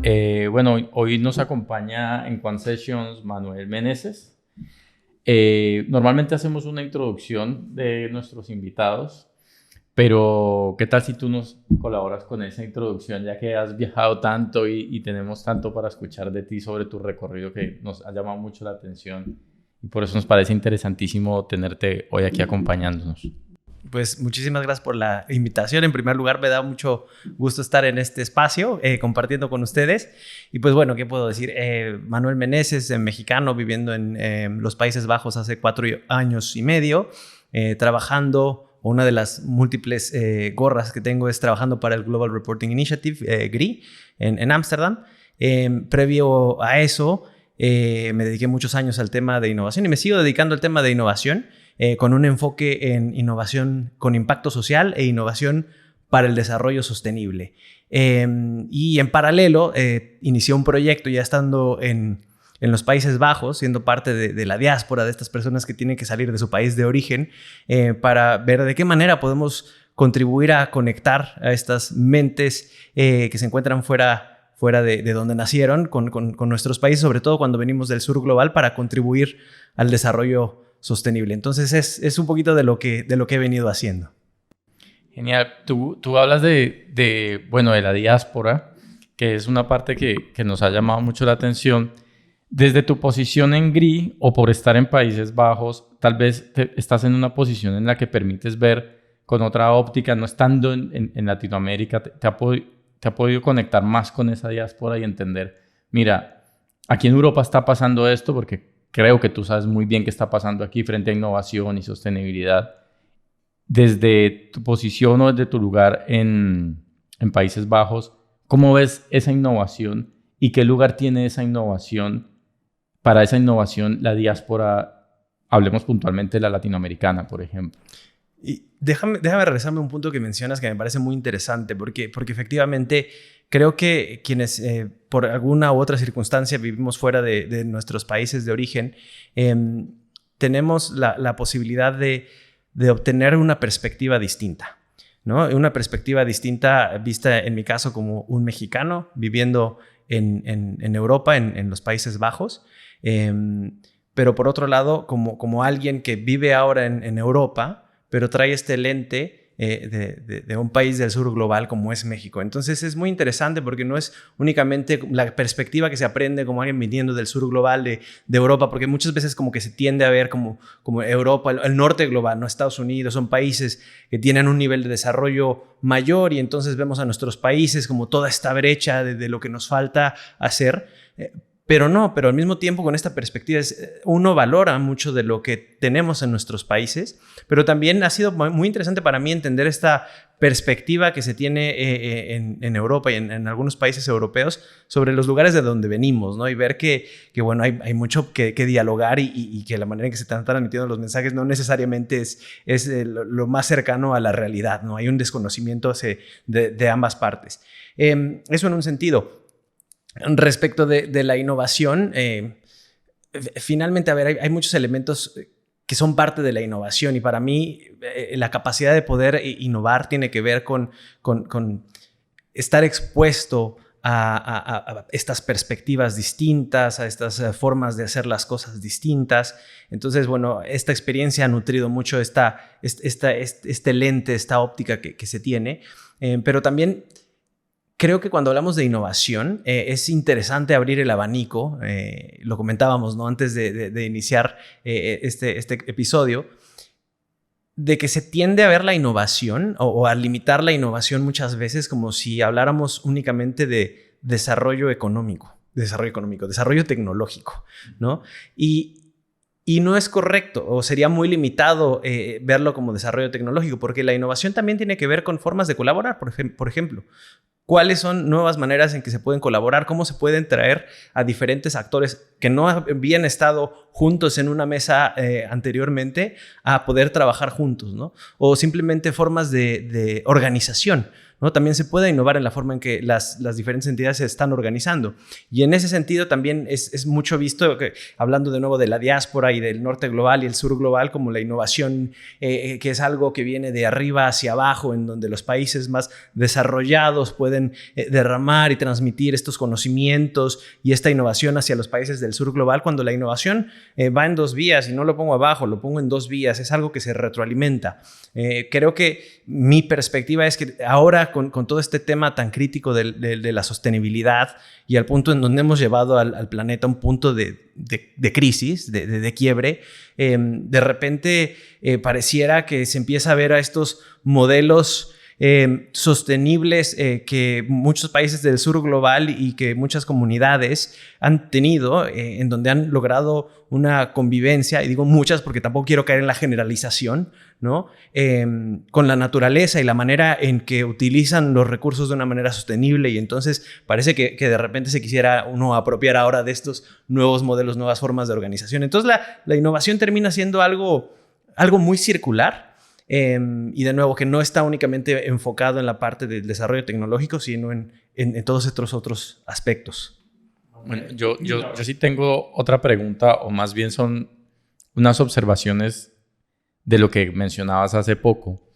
Bueno, hoy nos acompaña en Quant Sessions Manuel Meneses. Normalmente hacemos una introducción de nuestros invitados, pero ¿qué tal si tú nos colaboras con esa introducción, ya que has viajado tanto y tenemos tanto para escuchar de ti sobre tu recorrido que nos ha llamado mucho la atención y por eso nos parece interesantísimo tenerte hoy aquí acompañándonos? Pues muchísimas gracias por la invitación. En primer lugar, me da mucho gusto estar en este espacio compartiendo con ustedes. Y pues bueno, ¿qué puedo decir? Manuel Meneses, mexicano, viviendo en los Países Bajos hace 4 años y medio, trabajando. Una de las múltiples gorras que tengo es trabajando para el Global Reporting Initiative, GRI, en Ámsterdam. Previo a eso, me dediqué muchos años al tema de innovación y me sigo dedicando al tema de innovación. Con un enfoque en innovación con impacto social e innovación para el desarrollo sostenible. Y en paralelo, inicié un proyecto ya estando en los Países Bajos, siendo parte de la diáspora de estas personas que tienen que salir de su país de origen, para ver de qué manera podemos contribuir a conectar a estas mentes que se encuentran fuera de donde nacieron con nuestros países, sobre todo cuando venimos del sur global, para contribuir al desarrollo sostenible. Entonces es un poquito de lo que he venido haciendo. Genial. Tú hablas de la diáspora, que es una parte que nos ha llamado mucho la atención. Desde tu posición en GRI o por estar en Países Bajos, tal vez estás en una posición en la que permites ver con otra óptica, no estando en Latinoamérica, te ha podido conectar más con esa diáspora y entender, mira, aquí en Europa está pasando esto porque creo que tú sabes muy bien qué está pasando aquí frente a innovación y sostenibilidad. Desde tu posición o desde tu lugar en Países Bajos, ¿cómo ves esa innovación y qué lugar tiene esa innovación? Para esa innovación, la diáspora, hablemos puntualmente de la latinoamericana, por ejemplo. Y déjame regresarme a un punto que mencionas que me parece muy interesante, porque efectivamente creo que quienes por alguna u otra circunstancia vivimos fuera de nuestros países de origen, tenemos la posibilidad de obtener una perspectiva distinta, ¿no? Una perspectiva distinta vista en mi caso como un mexicano viviendo en Europa, en los Países Bajos, pero por otro lado como alguien que vive ahora en Europa, pero trae este lente de un país del sur global como es México. Entonces es muy interesante porque no es únicamente la perspectiva que se aprende como alguien viniendo del sur global de Europa, porque muchas veces como que se tiende a ver como Europa, el norte global, ¿no? Estados Unidos, son países que tienen un nivel de desarrollo mayor y entonces vemos a nuestros países como toda esta brecha de lo que nos falta hacer. Pero al mismo tiempo con esta perspectiva uno valora mucho de lo que tenemos en nuestros países, pero también ha sido muy interesante para mí entender esta perspectiva que se tiene en Europa y en algunos países europeos sobre los lugares de donde venimos, ¿no? Y ver que bueno, hay mucho que dialogar y que la manera en que se están transmitiendo los mensajes no necesariamente es lo más cercano a la realidad, ¿no? Hay un desconocimiento de ambas partes. Eso en un sentido. Respecto de la innovación, finalmente, a ver, hay muchos elementos que son parte de la innovación y para mí la capacidad de poder innovar tiene que ver con estar expuesto a estas perspectivas distintas, a estas formas de hacer las cosas distintas. Entonces, bueno, esta experiencia ha nutrido mucho este lente, esta óptica que se tiene, pero también creo que cuando hablamos de innovación es interesante abrir el abanico, lo comentábamos, ¿no? Antes de iniciar este episodio, de que se tiende a ver la innovación o a limitar la innovación muchas veces como si habláramos únicamente de desarrollo tecnológico, ¿no? Y no es correcto, o sería muy limitado verlo como desarrollo tecnológico, porque la innovación también tiene que ver con formas de colaborar, por ejemplo. ¿Cuáles son nuevas maneras en que se pueden colaborar? ¿Cómo se pueden traer a diferentes actores que no habían estado juntos en una mesa anteriormente a poder trabajar juntos, ¿no? O simplemente formas de organización, ¿no? También se puede innovar en la forma en que las diferentes entidades se están organizando. Y en ese sentido también es mucho visto, hablando de nuevo de la diáspora y del norte global y el sur global, como la innovación, que es algo que viene de arriba hacia abajo, en donde los países más desarrollados pueden derramar y transmitir estos conocimientos y esta innovación hacia los países del sur global, cuando la innovación va en dos vías, y no lo pongo abajo, lo pongo en dos vías, es algo que se retroalimenta. Creo que mi perspectiva es que ahora con todo este tema tan crítico de la sostenibilidad y al punto en donde hemos llevado al planeta a un punto de crisis, de quiebre, de repente pareciera que se empieza a ver a estos modelos sostenibles que muchos países del sur global y que muchas comunidades han tenido, en donde han logrado una convivencia, y digo muchas porque tampoco quiero caer en la generalización, ¿no? Con la naturaleza y la manera en que utilizan los recursos de una manera sostenible, y entonces parece que de repente se quisiera uno apropiar ahora de estos nuevos modelos, nuevas formas de organización. Entonces la innovación termina siendo algo muy circular. Y de nuevo, que no está únicamente enfocado en la parte del desarrollo tecnológico, sino en todos estos otros aspectos. Bueno, yo sí tengo otra pregunta, o más bien son unas observaciones de lo que mencionabas hace poco,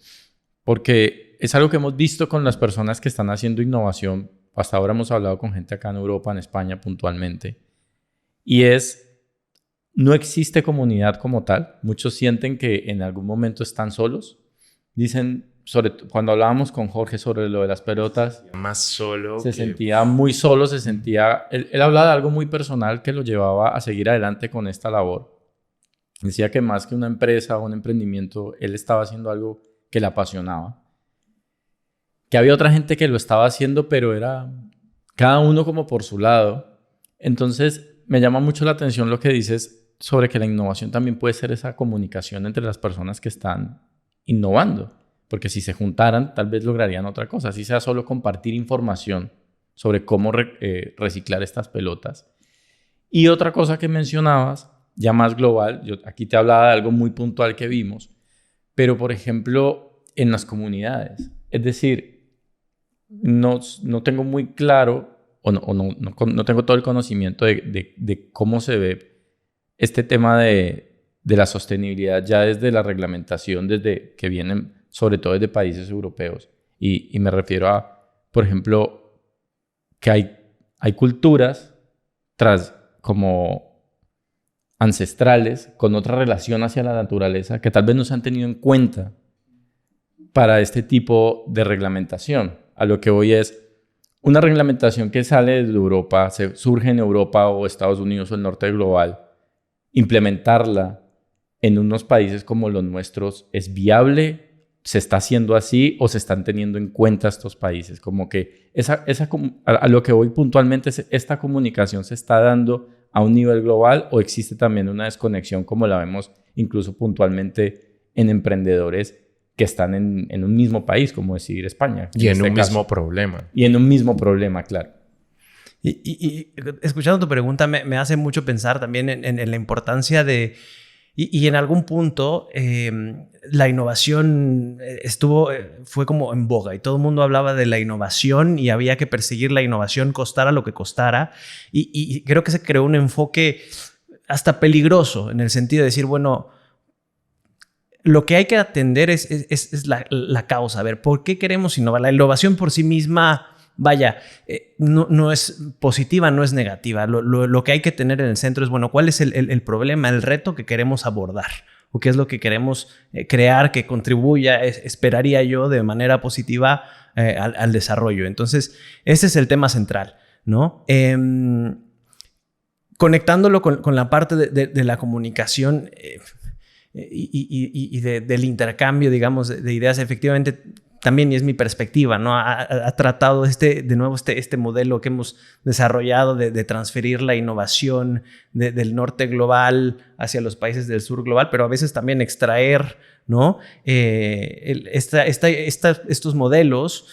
porque es algo que hemos visto con las personas que están haciendo innovación. Hasta ahora hemos hablado con gente acá en Europa, en España puntualmente, y no existe comunidad como tal. Muchos sienten que en algún momento están solos. Dicen, cuando hablábamos con Jorge sobre lo de las pelotas, más solo se sentía muy solo, él hablaba de algo muy personal que lo llevaba a seguir adelante con esta labor. Decía que más que una empresa o un emprendimiento, él estaba haciendo algo que le apasionaba. Que había otra gente que lo estaba haciendo, pero era cada uno como por su lado. Entonces, me llama mucho la atención lo que dices sobre que la innovación también puede ser esa comunicación entre las personas que están innovando. Porque si se juntaran, tal vez lograrían otra cosa. Así sea solo compartir información sobre cómo reciclar estas pelotas. Y otra cosa que mencionabas, ya más global, yo aquí te hablaba de algo muy puntual que vimos, pero por ejemplo, en las comunidades. Es decir, no tengo muy claro, no tengo todo el conocimiento de cómo se ve este tema de la sostenibilidad ya desde la reglamentación, desde que vienen sobre todo desde países europeos. Y me refiero a, por ejemplo, que hay culturas como ancestrales con otra relación hacia la naturaleza que tal vez no se han tenido en cuenta para este tipo de reglamentación. A lo que voy es una reglamentación que sale desde Europa, surge en Europa o Estados Unidos o el norte global. Implementarla en unos países como los nuestros, ¿es viable? ¿Se está haciendo así o se están teniendo en cuenta estos países? Como que a lo que voy puntualmente es, ¿esta comunicación se está dando a un nivel global o existe también una desconexión como la vemos incluso puntualmente en emprendedores que están en un mismo país, como decir España? Y en un mismo problema. Y en un mismo problema, claro. Y escuchando tu pregunta me hace mucho pensar también en la importancia de... Y en algún punto la innovación fue como en boga y todo el mundo hablaba de la innovación y había que perseguir la innovación costara lo que costara. Y creo que se creó un enfoque hasta peligroso en el sentido de decir, bueno, lo que hay que atender es la causa. A ver, ¿por qué queremos innovar? La innovación por sí misma... Vaya, no es positiva, no es negativa. Lo que hay que tener en el centro es, bueno, ¿cuál es el problema, el reto que queremos abordar? ¿O qué es lo que queremos crear que contribuya, esperaría yo, de manera positiva al desarrollo? Entonces, ese es el tema central, ¿no? Conectándolo con la parte de la comunicación y del intercambio, digamos, de ideas, efectivamente... También, y es mi perspectiva, ¿no? Ha tratado de nuevo este modelo que hemos desarrollado de transferir la innovación del norte global hacia los países del sur global, pero a veces también extraer, ¿no? Estos modelos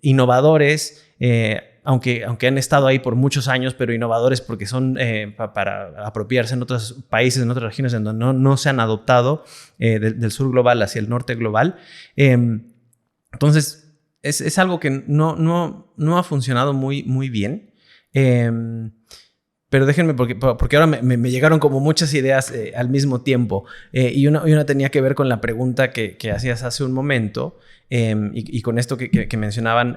innovadores, aunque han estado ahí por muchos años, pero innovadores porque son para apropiarse en otros países, en otras regiones en donde no se han adoptado del sur global hacia el norte global. Entonces, es algo que no ha funcionado muy bien. Pero déjenme, porque ahora me llegaron como muchas ideas al mismo tiempo. Y una tenía que ver con la pregunta que hacías hace un momento y con esto que mencionaban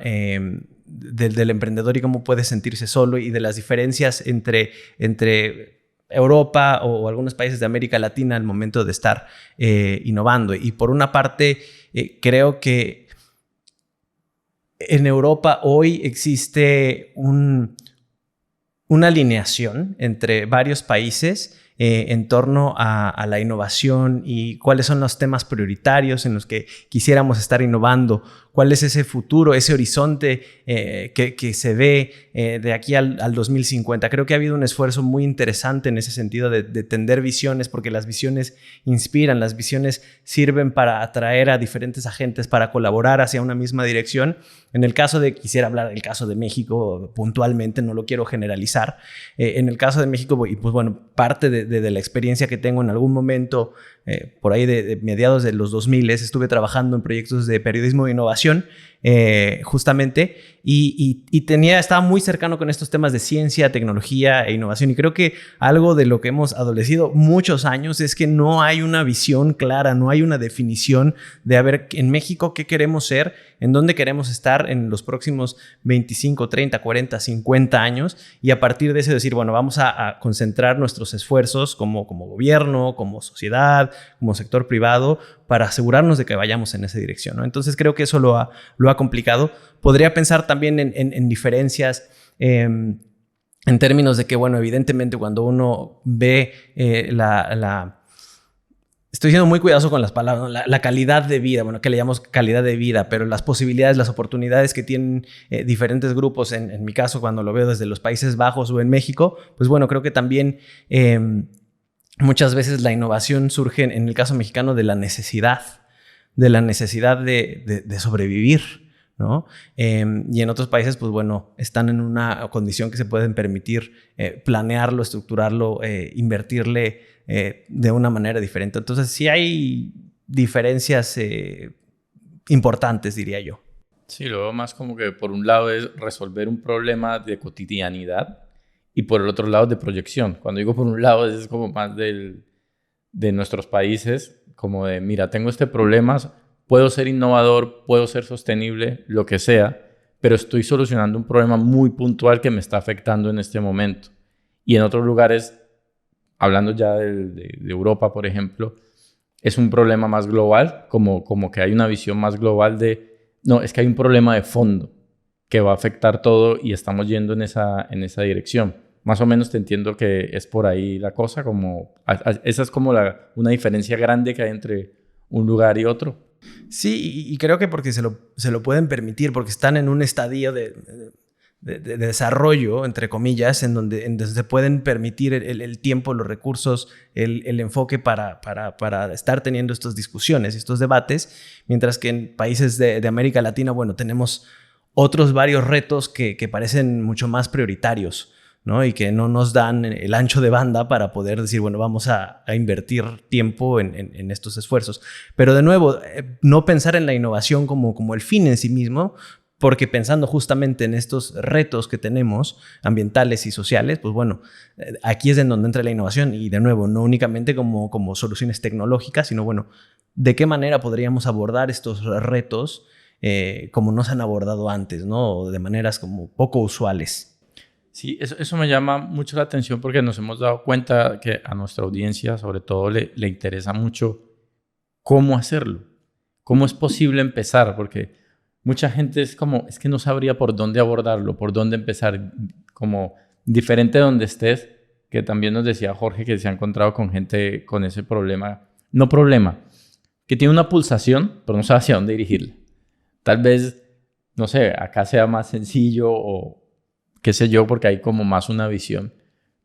del emprendedor y cómo puede sentirse solo y de las diferencias entre Europa o algunos países de América Latina al momento de estar innovando. Y por una parte, creo que en Europa hoy existe una alineación entre varios países en torno a la innovación y cuáles son los temas prioritarios en los que quisiéramos estar innovando, cuál es ese futuro, ese horizonte que se ve de aquí al 2050. Creo que ha habido un esfuerzo muy interesante en ese sentido de tender visiones, porque las visiones inspiran, las visiones sirven para atraer a diferentes agentes, para colaborar hacia una misma dirección. En el caso quisiera hablar del caso de México puntualmente, no lo quiero generalizar. En el caso de México, y pues bueno, parte de la experiencia que tengo en algún momento, por ahí de mediados de los 2000, estuve trabajando en proyectos de periodismo de innovación, justamente, y estaba muy cercano con estos temas de ciencia, tecnología e innovación. Y creo que algo de lo que hemos adolecido muchos años es que no hay una visión clara, no hay una definición de, a ver, en México, ¿qué queremos ser? ¿En dónde queremos estar en los próximos 25, 30, 40, 50 años? Y a partir de eso decir, bueno, vamos a concentrar nuestros esfuerzos como gobierno, como sociedad, como sector privado, para asegurarnos de que vayamos en esa dirección, ¿no? Entonces creo que eso lo ha complicado. Podría pensar también en diferencias en términos de que, bueno, evidentemente cuando uno ve estoy siendo muy cuidadoso con las palabras, ¿no? La calidad de vida, bueno, que le llamamos calidad de vida, pero las posibilidades, las oportunidades que tienen diferentes grupos, en mi caso, cuando lo veo desde los Países Bajos o en México, pues bueno, creo que también muchas veces la innovación surge, en el caso mexicano, de la necesidad de sobrevivir, ¿no? Y en otros países, pues bueno, están en una condición que se pueden permitir planearlo, estructurarlo, invertirle de una manera diferente. Entonces, sí hay diferencias importantes, diría yo. Sí, lo veo más como que por un lado es resolver un problema de cotidianidad y por el otro lado de proyección. Cuando digo por un lado es como más de nuestros países, como de, mira, tengo este problema, puedo ser innovador, puedo ser sostenible, lo que sea, pero estoy solucionando un problema muy puntual que me está afectando en este momento. Y en otros lugares, hablando ya de Europa, por ejemplo, es un problema más global, como que hay una visión más global de, no, es que hay un problema de fondo que va a afectar todo y estamos yendo en esa dirección. Más o menos te entiendo que es por ahí la cosa, esa es como una diferencia grande que hay entre un lugar y otro. Sí, y creo que porque se lo pueden permitir, porque están en un estadio de desarrollo, entre comillas, en donde se pueden permitir el tiempo, los recursos, el enfoque para estar teniendo estas discusiones, estos debates, mientras que en países de América Latina, bueno, tenemos otros varios retos que parecen mucho más prioritarios, ¿no? Y que no nos dan el ancho de banda para poder decir, bueno, vamos a invertir tiempo en estos esfuerzos. Pero de nuevo, no pensar en la innovación como el fin en sí mismo, porque pensando justamente en estos retos que tenemos, ambientales y sociales, pues bueno, aquí es en donde entra la innovación y de nuevo, no únicamente como soluciones tecnológicas, sino bueno, ¿de qué manera podríamos abordar estos retos como no se han abordado antes, ¿no? O de maneras como poco usuales. Sí, eso me llama mucho la atención porque nos hemos dado cuenta que a nuestra audiencia, sobre todo, le interesa mucho cómo hacerlo, cómo es posible empezar, porque mucha gente es que no sabría por dónde abordarlo, por dónde empezar, como diferente de donde estés, que también nos decía Jorge que se ha encontrado con gente con ese problema, que tiene una pulsación, pero no sabe hacia dónde dirigirla. Tal vez, no sé, acá sea más sencillo o qué sé yo, porque hay como más una visión.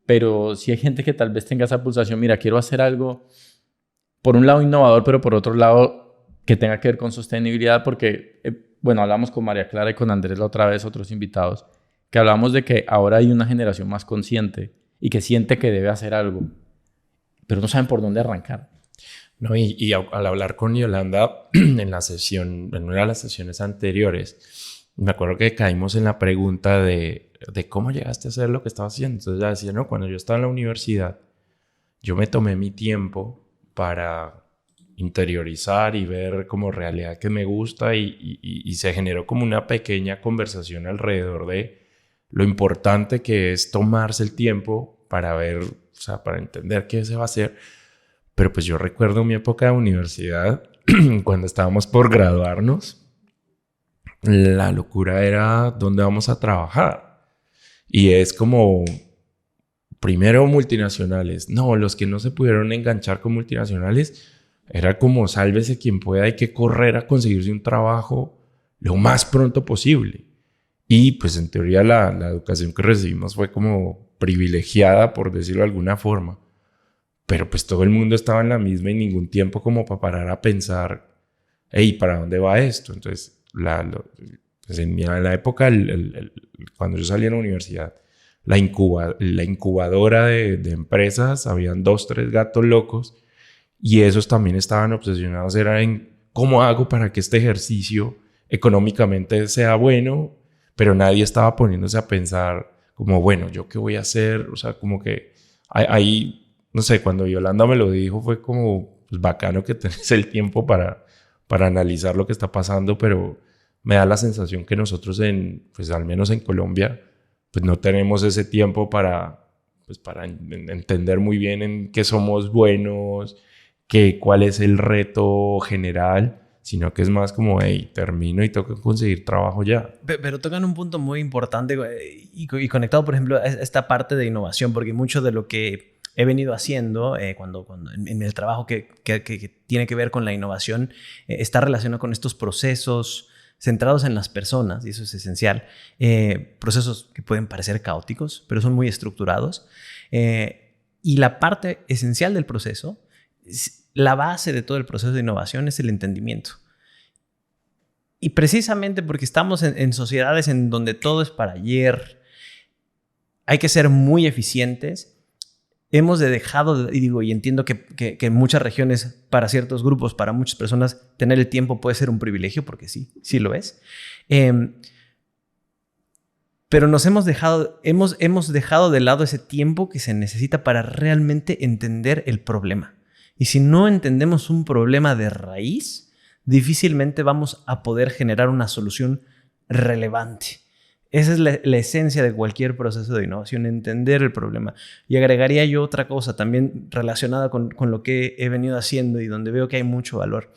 Pero si hay gente que tal vez tenga esa pulsación, mira, quiero hacer algo, por un lado innovador, pero por otro lado que tenga que ver con sostenibilidad, porque, bueno, hablamos con María Clara y con Andrés la otra vez, otros invitados, que hablamos de que ahora hay una generación más consciente y que siente que debe hacer algo, pero no saben por dónde arrancar. No, al hablar con Yolanda en la sesión, en una de las sesiones anteriores, me acuerdo que caímos en la pregunta de cómo llegaste a hacer lo que estabas haciendo. Entonces ella decía, no, cuando yo estaba en la universidad, yo me tomé mi tiempo para interiorizar y ver como realidad que me gusta y se generó como una pequeña conversación alrededor de lo importante que es tomarse el tiempo para ver, o sea, para entender qué se va a hacer. Pero pues yo recuerdo mi época de universidad, cuando estábamos por graduarnos, la locura era dónde vamos a trabajar. Y es como, primero multinacionales. No, los que no se pudieron enganchar con multinacionales, era como sálvese quien pueda, hay que correr a conseguirse un trabajo lo más pronto posible. Y pues en teoría la educación que recibimos fue como privilegiada, por decirlo de alguna forma. Pero pues todo el mundo estaba en la misma y ningún tiempo como para parar a pensar, hey, ¿para dónde va esto? Entonces, pues en la época, cuando yo salí a la universidad, la incubadora de empresas, habían 2, 3 gatos locos y esos también estaban obsesionados era en cómo hago para que este ejercicio económicamente sea bueno, pero nadie estaba poniéndose a pensar como, bueno, ¿yo qué voy a hacer? O sea, como que hay no sé, cuando Yolanda me lo dijo fue como pues, bacano que tenés el tiempo para analizar lo que está pasando, pero me da la sensación que nosotros pues al menos en Colombia, pues no tenemos ese tiempo para entender muy bien en qué somos buenos, cuál es el reto general, sino que es más como, hey, termino y tengo que conseguir trabajo ya. Pero tocan un punto muy importante y conectado, por ejemplo, a esta parte de innovación, porque mucho de lo que he venido haciendo cuando en el trabajo que tiene que ver con la innovación está relacionado con estos procesos centrados en las personas, y eso es esencial. Procesos que pueden parecer caóticos, pero son muy estructurados. Y la parte esencial del proceso, la base de todo el proceso de innovación es el entendimiento. Y precisamente porque estamos en sociedades en donde todo es para ayer, hay que ser muy eficientes. Hemos dejado, y entiendo que en muchas regiones, para ciertos grupos, para muchas personas, tener el tiempo puede ser un privilegio, porque sí lo es. Pero hemos dejado de lado ese tiempo que se necesita para realmente entender el problema. Y si no entendemos un problema de raíz, difícilmente vamos a poder generar una solución relevante. Esa es la esencia de cualquier proceso de innovación, entender el problema. Y agregaría yo otra cosa también relacionada con lo que he venido haciendo y donde veo que hay mucho valor.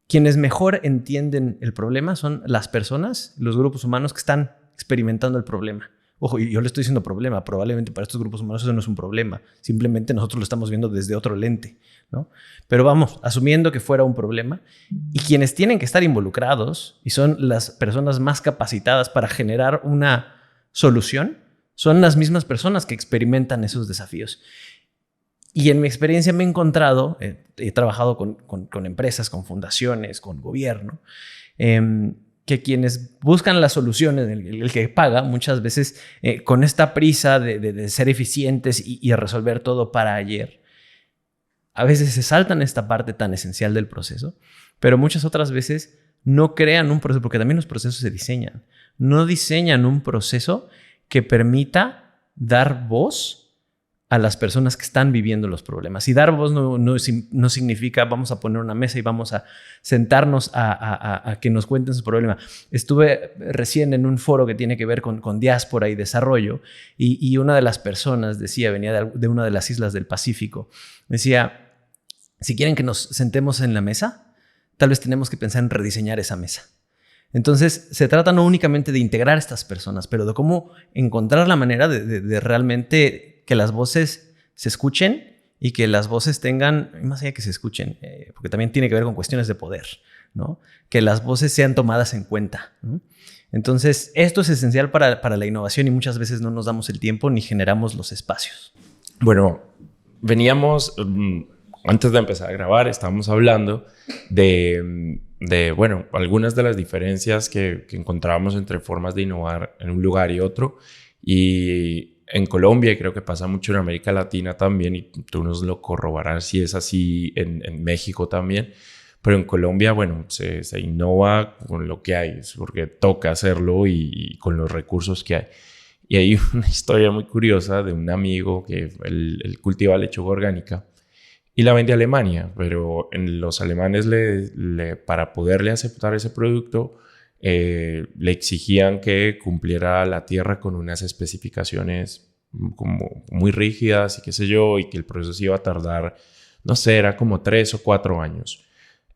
Quienes mejor entienden el problema son las personas, los grupos humanos que están experimentando el problema. Ojo, yo le estoy diciendo problema. Probablemente para estos grupos humanos eso no es un problema. Simplemente nosotros lo estamos viendo desde otro lente, ¿no? Pero vamos, asumiendo que fuera un problema. Y quienes tienen que estar involucrados y son las personas más capacitadas para generar una solución son las mismas personas que experimentan esos desafíos. Y en mi experiencia me he encontrado, he trabajado con empresas, con fundaciones, con gobierno, que quienes buscan las soluciones, el que paga muchas veces con esta prisa de ser eficientes y resolver todo para ayer, a veces se saltan esta parte tan esencial del proceso, pero muchas otras veces no crean un proceso, porque también los procesos se diseñan, no diseñan un proceso que permita dar voz a las personas que están viviendo los problemas. Y dar voz no significa vamos a poner una mesa y vamos a sentarnos a que nos cuenten su problema. Estuve recién en un foro que tiene que ver con diáspora y desarrollo y una de las personas decía, venía de una de las islas del Pacífico, decía, si quieren que nos sentemos en la mesa, tal vez tenemos que pensar en rediseñar esa mesa. Entonces, se trata no únicamente de integrar a estas personas, pero de cómo encontrar la manera de realmente que las voces se escuchen y que las voces tengan, más allá que se escuchen, porque también tiene que ver con cuestiones de poder, ¿no? Que las voces sean tomadas en cuenta, ¿no? Entonces, esto es esencial para la innovación y muchas veces no nos damos el tiempo ni generamos los espacios. Bueno, veníamos, antes de empezar a grabar, estábamos hablando de bueno, algunas de las diferencias que encontrábamos entre formas de innovar en un lugar y otro. Y en Colombia, y creo que pasa mucho en América Latina también, y tú nos lo corroborarás si es así en México también, pero en Colombia, bueno, se innova con lo que hay, porque toca hacerlo y con los recursos que hay. Y hay una historia muy curiosa de un amigo que él cultiva lechuga orgánica y la vende a Alemania, pero en los alemanes para poderle aceptar ese producto le exigían que cumpliera la tierra con unas especificaciones como muy rígidas y qué sé yo, y que el proceso se iba a tardar, no sé, era como 3 o 4 años.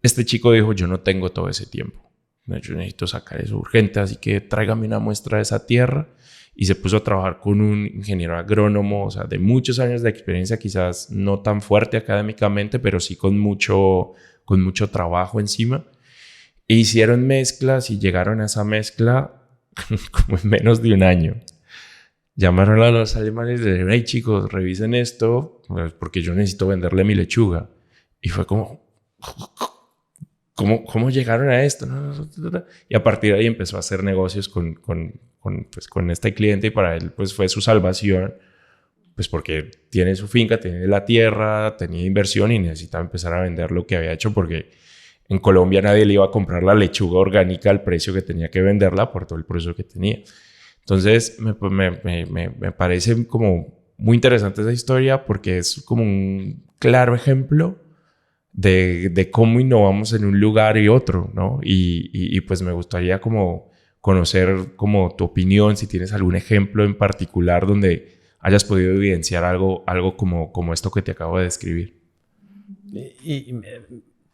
Este chico dijo, yo no tengo todo ese tiempo, yo necesito sacar eso urgente, así que tráigame una muestra de esa tierra. Y se puso a trabajar con un ingeniero agrónomo, o sea, de muchos años de experiencia, quizás no tan fuerte académicamente, pero sí con mucho trabajo encima. E hicieron mezclas y llegaron a esa mezcla como en menos de un año. Llamaron a los alemanes y le dijeron, hey chicos, revisen esto, porque yo necesito venderle mi lechuga. Y fue como, ¿cómo llegaron a esto? Y a partir de ahí empezó a hacer negocios con este cliente, y para él pues fue su salvación, pues porque tiene su finca, tiene la tierra, tenía inversión y necesitaba empezar a vender lo que había hecho, porque en Colombia nadie le iba a comprar la lechuga orgánica al precio que tenía que venderla por todo el proceso que tenía. Entonces me parece como muy interesante esa historia, porque es como un claro ejemplo de cómo innovamos en un lugar y otro, ¿no? Y pues me gustaría como conocer como tu opinión, si tienes algún ejemplo en particular donde hayas podido evidenciar algo como esto que te acabo de describir. Y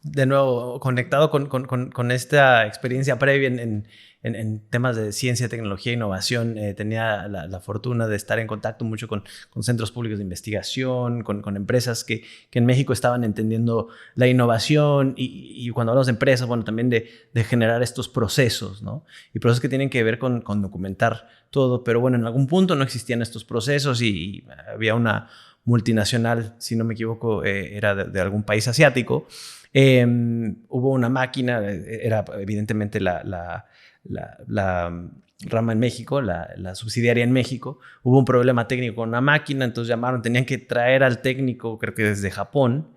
de nuevo, conectado con esta experiencia previa en temas de ciencia, tecnología e innovación, tenía la fortuna de estar en contacto mucho con centros públicos de investigación, con empresas que en México estaban entendiendo la innovación, y cuando hablamos de empresas, bueno, también de generar estos procesos, ¿no? Y procesos que tienen que ver con documentar todo, pero bueno, en algún punto no existían estos procesos y había una multinacional, si no me equivoco, era de algún país asiático. Hubo una máquina, era evidentemente la rama en México, la subsidiaria en México. Hubo un problema técnico con una máquina, entonces llamaron, tenían que traer al técnico, creo que desde Japón.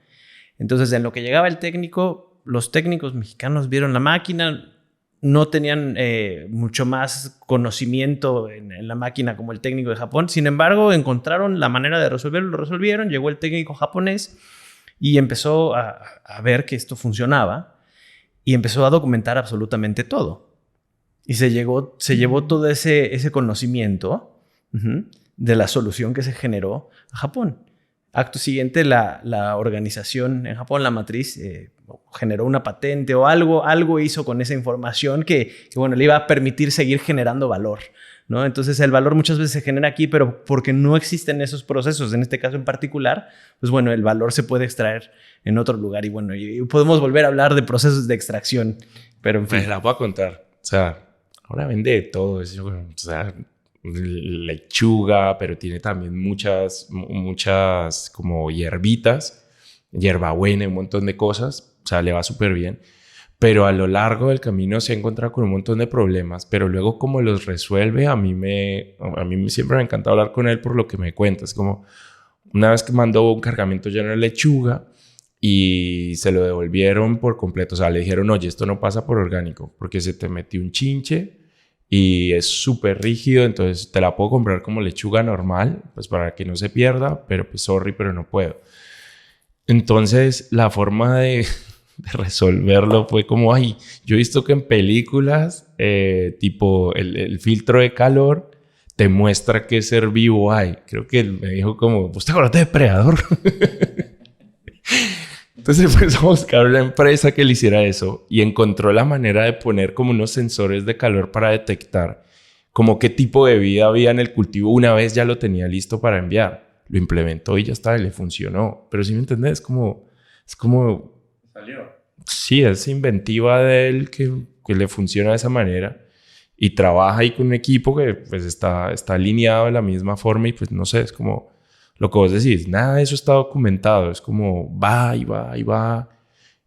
Entonces, en lo que llegaba el técnico, los técnicos mexicanos vieron la máquina, no tenían mucho más conocimiento en la máquina como el técnico de Japón. Sin embargo, encontraron la manera de resolverlo, lo resolvieron, llegó el técnico japonés y empezó a ver que esto funcionaba y empezó a documentar absolutamente todo. Y se llevó todo ese conocimiento de la solución que se generó a Japón. Acto siguiente, la organización en Japón, la matriz, generó una patente o algo hizo con esa información que bueno, le iba a permitir seguir generando valor, ¿no? Entonces el valor muchas veces se genera aquí, pero porque no existen esos procesos, en este caso en particular, pues bueno, el valor se puede extraer en otro lugar y bueno, y podemos volver a hablar de procesos de extracción, pero en fin. Pues la voy a contar. O sea, ahora vende de todo. O sea, lechuga, pero tiene también muchas como hierbitas, hierbabuena, un montón de cosas. O sea, le va súper bien. Pero a lo largo del camino se ha encontrado con un montón de problemas, pero luego cómo los resuelve, a mí siempre me encanta hablar con él por lo que me cuenta. Es como una vez que mandó un cargamento lleno de lechuga y se lo devolvieron por completo. O sea, le dijeron, oye, esto no pasa por orgánico porque se te metió un chinche y es súper rígido, entonces te la puedo comprar como lechuga normal, pues para que no se pierda, pero pues sorry, pero no puedo. Entonces la forma de resolverlo fue como, ay, yo he visto que en películas tipo el filtro de calor te muestra qué ser vivo hay. Creo que él me dijo como, ¿vos te acuerdas de Depredador? Entonces empezó a buscar una empresa que le hiciera eso y encontró la manera de poner como unos sensores de calor para detectar como qué tipo de vida había en el cultivo. Una vez ya lo tenía listo para enviar. Lo implementó y ya está, y le funcionó. Pero si me entendés, es como Salió. Sí, es inventiva de él que le funciona de esa manera y trabaja ahí con un equipo que pues está alineado de la misma forma y pues no sé, es como lo que vos decís, nada de eso está documentado, es como va y va y va.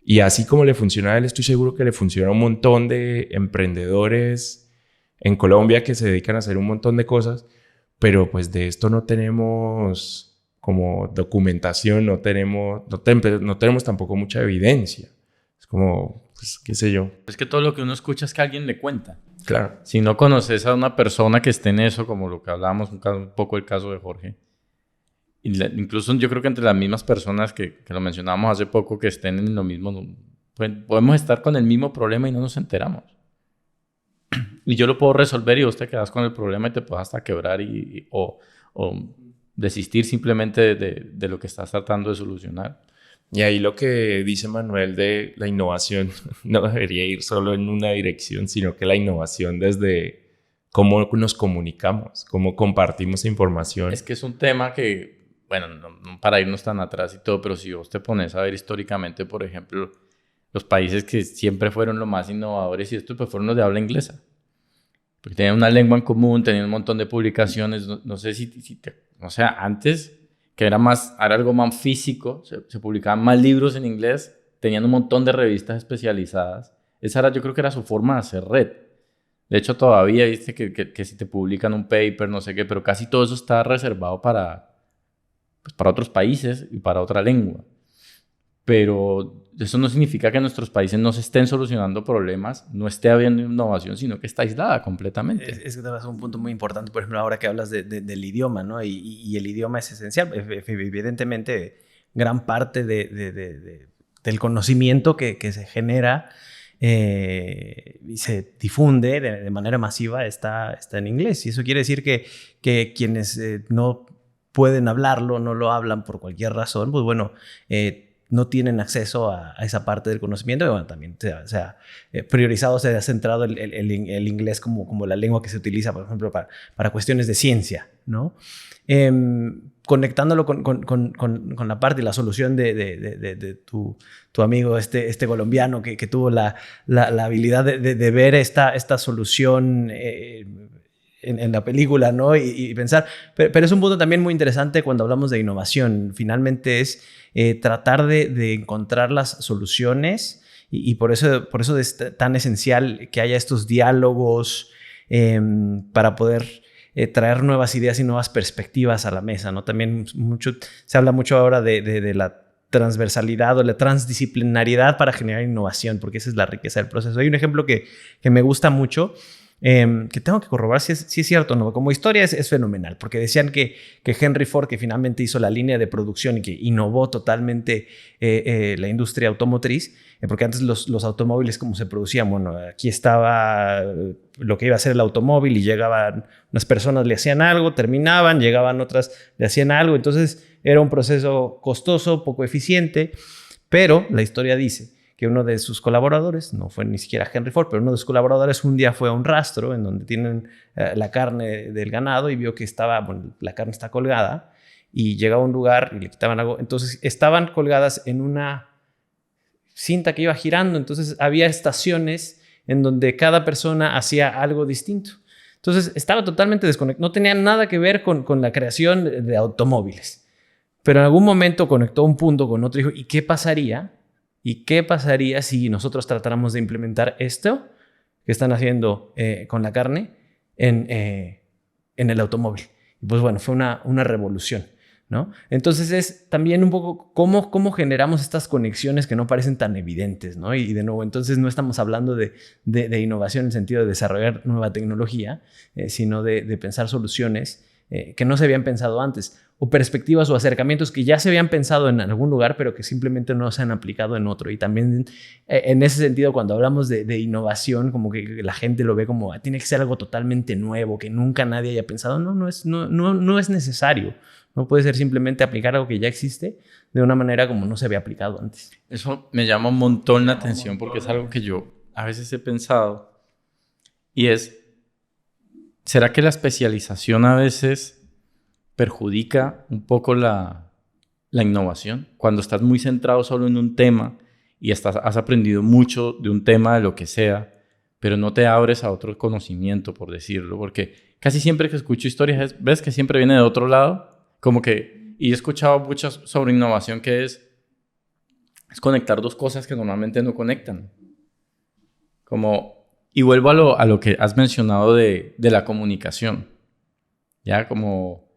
Y así como le funciona a él, estoy seguro que le funciona a un montón de emprendedores en Colombia que se dedican a hacer un montón de cosas, pero pues de esto no tenemos como documentación, no tenemos tampoco mucha evidencia. Es como, pues, qué sé yo. Es que todo lo que uno escucha es que alguien le cuenta. Claro. Si no conoces a una persona que esté en eso, como lo que hablábamos un poco el caso de Jorge, incluso yo creo que entre las mismas personas que lo mencionábamos hace poco, que estén en lo mismo, pues, podemos estar con el mismo problema y no nos enteramos. Y yo lo puedo resolver y vos te quedas con el problema y te puedes hasta quebrar o desistir simplemente de lo que estás tratando de solucionar. Y ahí lo que dice Manuel de la innovación no debería ir solo en una dirección, sino que la innovación desde cómo nos comunicamos, cómo compartimos información. Es que es un tema que, bueno, no para irnos tan atrás y todo, pero si vos te pones a ver históricamente, por ejemplo, los países que siempre fueron los más innovadores y estos pues fueron los de habla inglesa. Porque tenían una lengua en común, tenían un montón de publicaciones. No sé o sea, antes que era algo más físico, se publicaban más libros en inglés, tenían un montón de revistas especializadas. Yo creo que era su forma de hacer red. De hecho, todavía viste que si te publican un paper, no sé qué, pero casi todo eso está reservado para otros países y para otra lengua. Pero eso no significa que en nuestros países no se estén solucionando problemas, no esté habiendo innovación, sino que está aislada completamente. Es que te vas a un punto muy importante, por ejemplo, ahora que hablas del idioma, ¿no? Y el idioma es esencial. Evidentemente, gran parte del conocimiento que se genera y se difunde de manera masiva está en inglés. Y eso quiere decir que quienes no pueden hablarlo, no lo hablan por cualquier razón, pues bueno, no tienen acceso a esa parte del conocimiento. Y bueno, también se ha priorizado, se ha centrado el inglés como la lengua que se utiliza, por ejemplo, para cuestiones de ciencia, ¿no? Conectándolo con la parte y la solución de tu amigo, este colombiano que tuvo la habilidad de ver esta solución en la película, ¿no? Y pensar, pero es un punto también muy interesante cuando hablamos de innovación. Finalmente es tratar de encontrar las soluciones y por eso es tan esencial que haya estos diálogos para poder traer nuevas ideas y nuevas perspectivas a la mesa, ¿no? También se habla mucho ahora de la transversalidad o la transdisciplinariedad para generar innovación, porque esa es la riqueza del proceso. Hay un ejemplo que me gusta mucho, que tengo que corroborar si es cierto o no. Como historia es fenomenal, porque decían que Henry Ford, que finalmente hizo la línea de producción y que innovó totalmente la industria automotriz, porque antes los automóviles, ¿cómo se producían? Bueno, aquí estaba lo que iba a ser el automóvil y llegaban unas personas, le hacían algo, terminaban, llegaban otras, le hacían algo. Entonces era un proceso costoso, poco eficiente, pero la historia dice que uno de sus colaboradores, no fue ni siquiera Henry Ford, pero uno de sus colaboradores un día fue a un rastro en donde tienen la carne del ganado y vio que la carne está colgada, y llegaba a un lugar y le quitaban algo. Entonces estaban colgadas en una cinta que iba girando, entonces había estaciones en donde cada persona hacía algo distinto. Entonces estaba totalmente desconectado, no tenía nada que ver con la creación de automóviles. Pero en algún momento conectó un punto con otro y dijo, ¿y qué pasaría? ¿Y qué pasaría si nosotros tratáramos de implementar esto que están haciendo con la carne en el automóvil? Y pues bueno, fue una revolución, ¿no? Entonces es también un poco cómo generamos estas conexiones que no parecen tan evidentes, ¿no? Y de nuevo, entonces no estamos hablando de innovación en el sentido de desarrollar nueva tecnología, sino de pensar soluciones que no se habían pensado antes, o perspectivas o acercamientos que ya se habían pensado en algún lugar, pero que simplemente no se han aplicado en otro. Y también en ese sentido, cuando hablamos de innovación, como que la gente lo ve como tiene que ser algo totalmente nuevo, que nunca nadie haya pensado. No es necesario. No puede ser simplemente aplicar algo que ya existe de una manera como no se había aplicado antes. Eso me llama un montón la atención porque es algo que yo a veces he pensado, y es, ¿será que la especialización a veces perjudica un poco la innovación? Cuando estás muy centrado solo en un tema y has aprendido mucho de un tema, de lo que sea, pero no te abres a otro conocimiento, por decirlo, porque casi siempre que escucho historias, ves que siempre viene de otro lado, como que, y he escuchado muchas sobre innovación que es conectar dos cosas que normalmente no conectan. Y vuelvo a lo que has mencionado de la comunicación. Ya como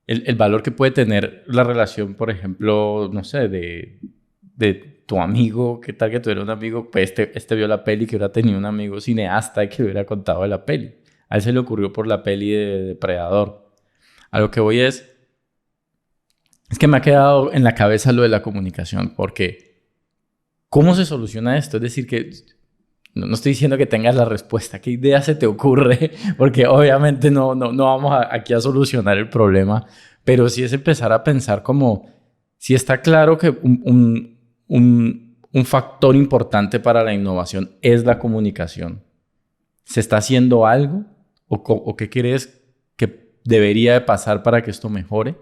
el valor que puede tener la relación, por ejemplo, no sé, de tu amigo, qué tal que tuviera un amigo, pues este vio la peli, que hubiera tenido un amigo cineasta que hubiera contado de la peli. A él se le ocurrió por la peli de Depredador. A lo que voy es que me ha quedado en la cabeza lo de la comunicación, porque ¿cómo se soluciona esto? Es decir, que no estoy diciendo que tengas la respuesta. ¿Qué idea se te ocurre? Porque obviamente no vamos aquí a solucionar el problema, pero sí es empezar a pensar como si está claro que un factor importante para la innovación es la comunicación. ¿Se está haciendo algo? ¿O qué crees que debería de pasar para que esto mejore?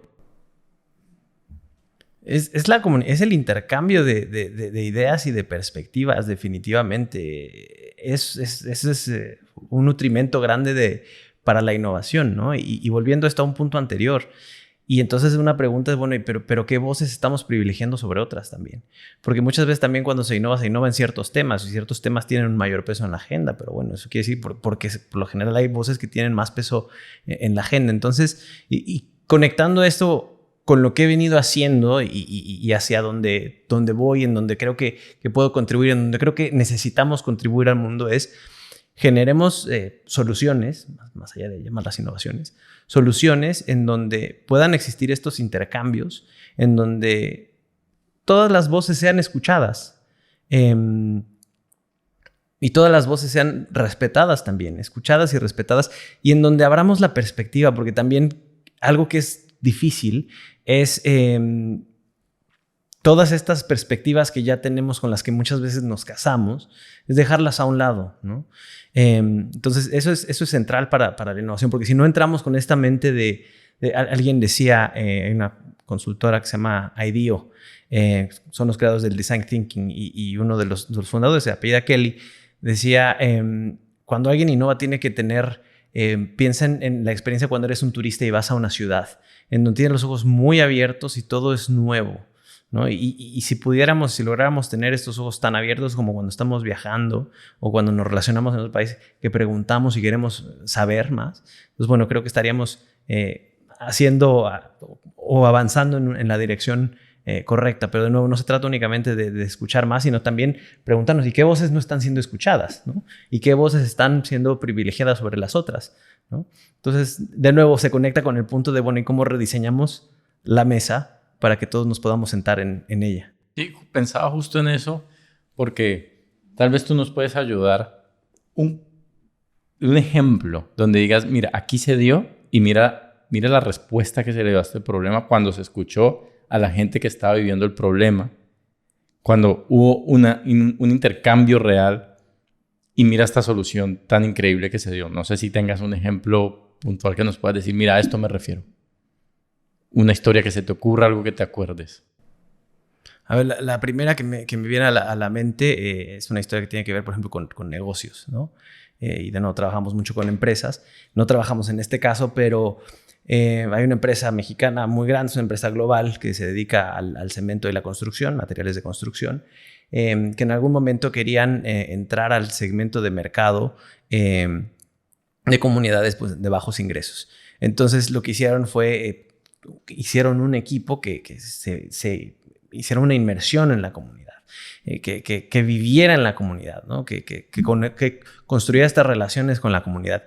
Es el intercambio de ideas y de perspectivas, definitivamente. Es un nutrimento grande para la innovación, ¿no? Y volviendo hasta un punto anterior. Y entonces una pregunta es, bueno, pero ¿qué voces estamos privilegiando sobre otras también? Porque muchas veces también cuando se innova en ciertos temas, y ciertos temas tienen un mayor peso en la agenda, pero bueno, eso quiere decir porque por lo general hay voces que tienen más peso en la agenda. Entonces, y conectando esto con lo que he venido haciendo y hacia donde voy, en donde creo que puedo contribuir, en donde creo que necesitamos contribuir al mundo, es generemos soluciones, más allá de llamarlas innovaciones, soluciones en donde puedan existir estos intercambios, en donde todas las voces sean escuchadas y todas las voces sean respetadas también, escuchadas y respetadas, y en donde abramos la perspectiva, porque también algo que es difícil es todas estas perspectivas que ya tenemos, con las que muchas veces nos casamos, es dejarlas a un lado, ¿no? Entonces eso es central para la innovación, porque si no entramos con esta mente de alguien decía, hay una consultora que se llama IDEO, son los creadores del Design Thinking, y uno de los fundadores, se apellida Kelly, decía, cuando alguien innova tiene que tener, piensa en la experiencia cuando eres un turista y vas a una ciudad, en donde tienes los ojos muy abiertos y todo es nuevo, ¿no? Y si lográramos tener estos ojos tan abiertos como cuando estamos viajando o cuando nos relacionamos en otro país, que preguntamos y queremos saber más, pues bueno, creo que estaríamos haciendo o avanzando en la dirección correcta. Pero de nuevo, no se trata únicamente de escuchar más, sino también preguntarnos, ¿y qué voces no están siendo escuchadas, ¿no? ¿Y qué voces están siendo privilegiadas sobre las otras, ¿no? Entonces, de nuevo, se conecta con el punto de, bueno, ¿y cómo rediseñamos la mesa para que todos nos podamos sentar en ella? Sí, pensaba justo en eso, porque tal vez tú nos puedes ayudar un ejemplo donde digas, mira, aquí se dio y mira la respuesta que se le dio a este problema cuando se escuchó a la gente que estaba viviendo el problema, cuando hubo un intercambio real, y mira esta solución tan increíble que se dio. No sé si tengas un ejemplo puntual que nos puedas decir, mira, a esto me refiero. Una historia que se te ocurra, algo que te acuerdes. A ver, la primera que me viene a la mente es una historia que tiene que ver, por ejemplo, con negocios, ¿no? Y de nuevo, trabajamos mucho con empresas. No trabajamos en este caso, pero hay una empresa mexicana muy grande, es una empresa global que se dedica al cemento y la construcción, materiales de construcción, que en algún momento querían entrar al segmento de mercado de comunidades, pues, de bajos ingresos. Entonces, lo que hicieron fue hicieron un equipo que se hicieron una inmersión en la comunidad, que viviera en la comunidad, ¿no? que construyera estas relaciones con la comunidad.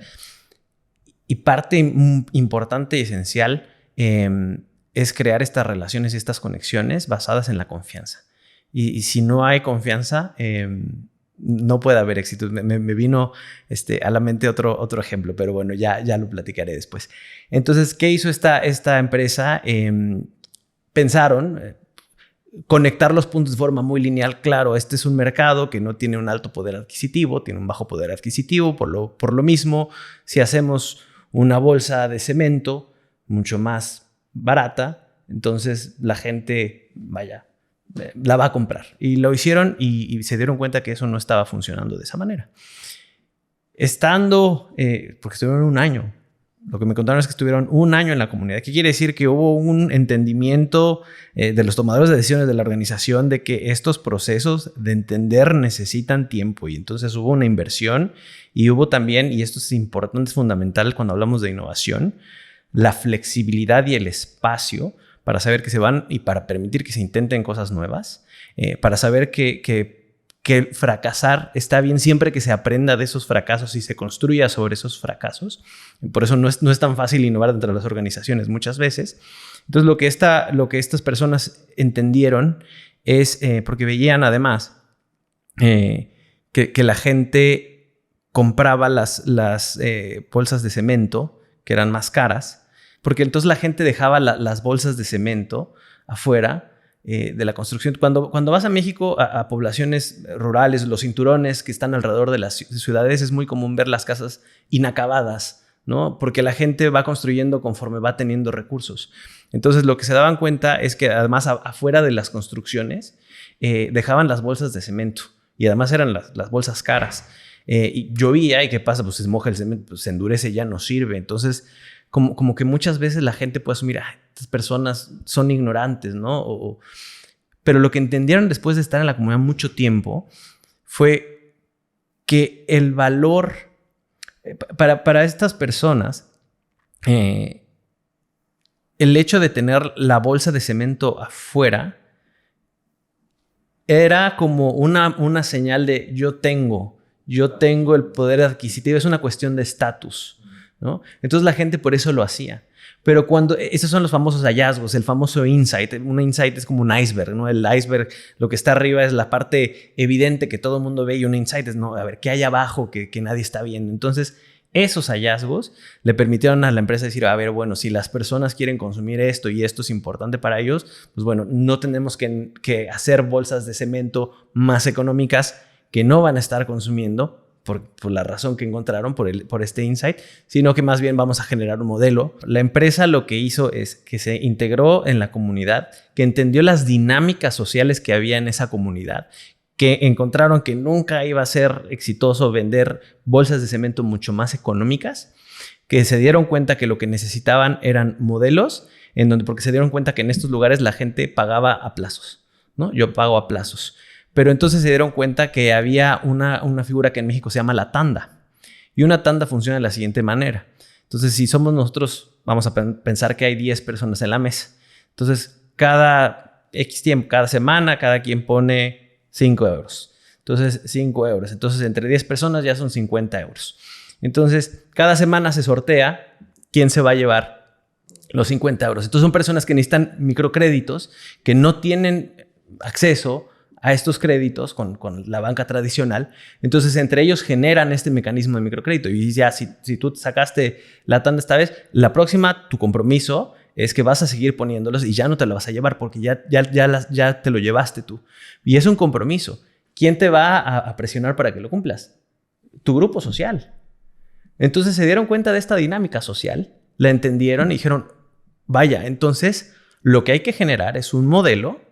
Y parte importante y esencial es crear estas relaciones y estas conexiones basadas en la confianza. Y si no hay confianza, no puede haber éxito. Me vino a la mente otro ejemplo, pero bueno, ya lo platicaré después. Entonces, ¿qué hizo esta empresa? Pensaron conectar los puntos de forma muy lineal. Claro, este es un mercado que no tiene un alto poder adquisitivo, tiene un bajo poder adquisitivo. Por lo mismo, si hacemos una bolsa de cemento mucho más barata, entonces la gente, la va a comprar. Y lo hicieron y se dieron cuenta que eso no estaba funcionando de esa manera. Porque estuvieron un año. Lo que me contaron es que estuvieron un año en la comunidad. ¿Qué quiere decir? Que hubo un entendimiento de los tomadores de decisiones de la organización de que estos procesos de entender necesitan tiempo. Y entonces hubo una inversión y hubo también, y esto es importante, es fundamental cuando hablamos de innovación, la flexibilidad y el espacio para saber que se van y para permitir que se intenten cosas nuevas, para saber que fracasar está bien siempre que se aprenda de esos fracasos y se construya sobre esos fracasos. Por eso no es tan fácil innovar dentro de las organizaciones muchas veces. Entonces, lo que estas personas entendieron es, porque veían además que la gente compraba las bolsas de cemento, que eran más caras, porque entonces la gente dejaba las bolsas de cemento afuera de la construcción. Cuando vas a México, a poblaciones rurales, los cinturones que están alrededor de las ciudades, es muy común ver las casas inacabadas, ¿no? Porque la gente va construyendo conforme va teniendo recursos. Entonces, lo que se daban cuenta es que además afuera de las construcciones dejaban las bolsas de cemento y además eran las bolsas caras. Y llovía y ¿qué pasa? Pues se moja el cemento, pues se endurece y ya no sirve. Entonces, como que muchas veces la gente puede asumir, estas personas son ignorantes, ¿no? Pero lo que entendieron después de estar en la comunidad mucho tiempo fue que el valor para estas personas, el hecho de tener la bolsa de cemento afuera era como una señal de yo tengo el poder adquisitivo, es una cuestión de estatus, ¿no? Entonces la gente por eso lo hacía. Pero esos son los famosos hallazgos, el famoso insight. Un insight es como un iceberg, ¿no? El iceberg, lo que está arriba es la parte evidente que todo el mundo ve y un insight es, no, a ver, ¿qué hay abajo que nadie está viendo? Entonces, esos hallazgos le permitieron a la empresa decir, a ver, bueno, si las personas quieren consumir esto y esto es importante para ellos, pues bueno, no tenemos que hacer bolsas de cemento más económicas que no van a estar consumiendo por la razón que encontraron, por este insight, sino que más bien vamos a generar un modelo. La empresa lo que hizo es que se integró en la comunidad, que entendió las dinámicas sociales que había en esa comunidad, que encontraron que nunca iba a ser exitoso vender bolsas de cemento mucho más económicas, que se dieron cuenta que lo que necesitaban eran modelos, porque se dieron cuenta que en estos lugares la gente pagaba a plazos, ¿no? Yo pago a plazos. Pero entonces se dieron cuenta que había una figura que en México se llama la tanda. Y una tanda funciona de la siguiente manera. Entonces, si somos nosotros, vamos a pensar que hay 10 personas en la mesa. Entonces, cada X tiempo, cada semana, cada quien pone 5 euros. Entonces, 5 euros. Entonces, entre 10 personas ya son 50 euros. Entonces, cada semana se sortea quién se va a llevar los 50 euros. Entonces, son personas que necesitan microcréditos, que no tienen acceso a estos créditos con la banca tradicional. Entonces, entre ellos generan este mecanismo de microcrédito. Y ya, si tú sacaste la tanda esta vez, la próxima, tu compromiso es que vas a seguir poniéndolos y ya no te lo vas a llevar porque ya te lo llevaste tú. Y es un compromiso. ¿Quién te va a presionar para que lo cumplas? Tu grupo social. Entonces, se dieron cuenta de esta dinámica social, la entendieron y dijeron, vaya, entonces, lo que hay que generar es un modelo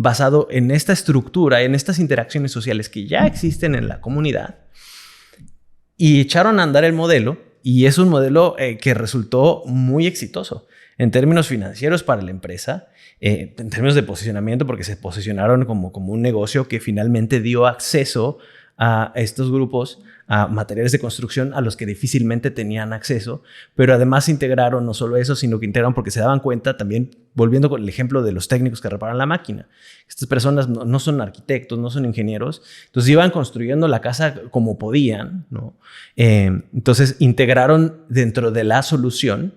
basado en esta estructura, en estas interacciones sociales que ya existen en la comunidad, y echaron a andar el modelo, y es un modelo que resultó muy exitoso en términos financieros para la empresa, en términos de posicionamiento, porque se posicionaron como un negocio que finalmente dio acceso a estos grupos, a materiales de construcción a los que difícilmente tenían acceso, pero además integraron no solo eso, sino que integraron porque se daban cuenta también, volviendo con el ejemplo de los técnicos que reparan la máquina. Estas personas no son arquitectos, no son ingenieros, entonces iban construyendo la casa como podían, ¿no? Entonces integraron dentro de la solución,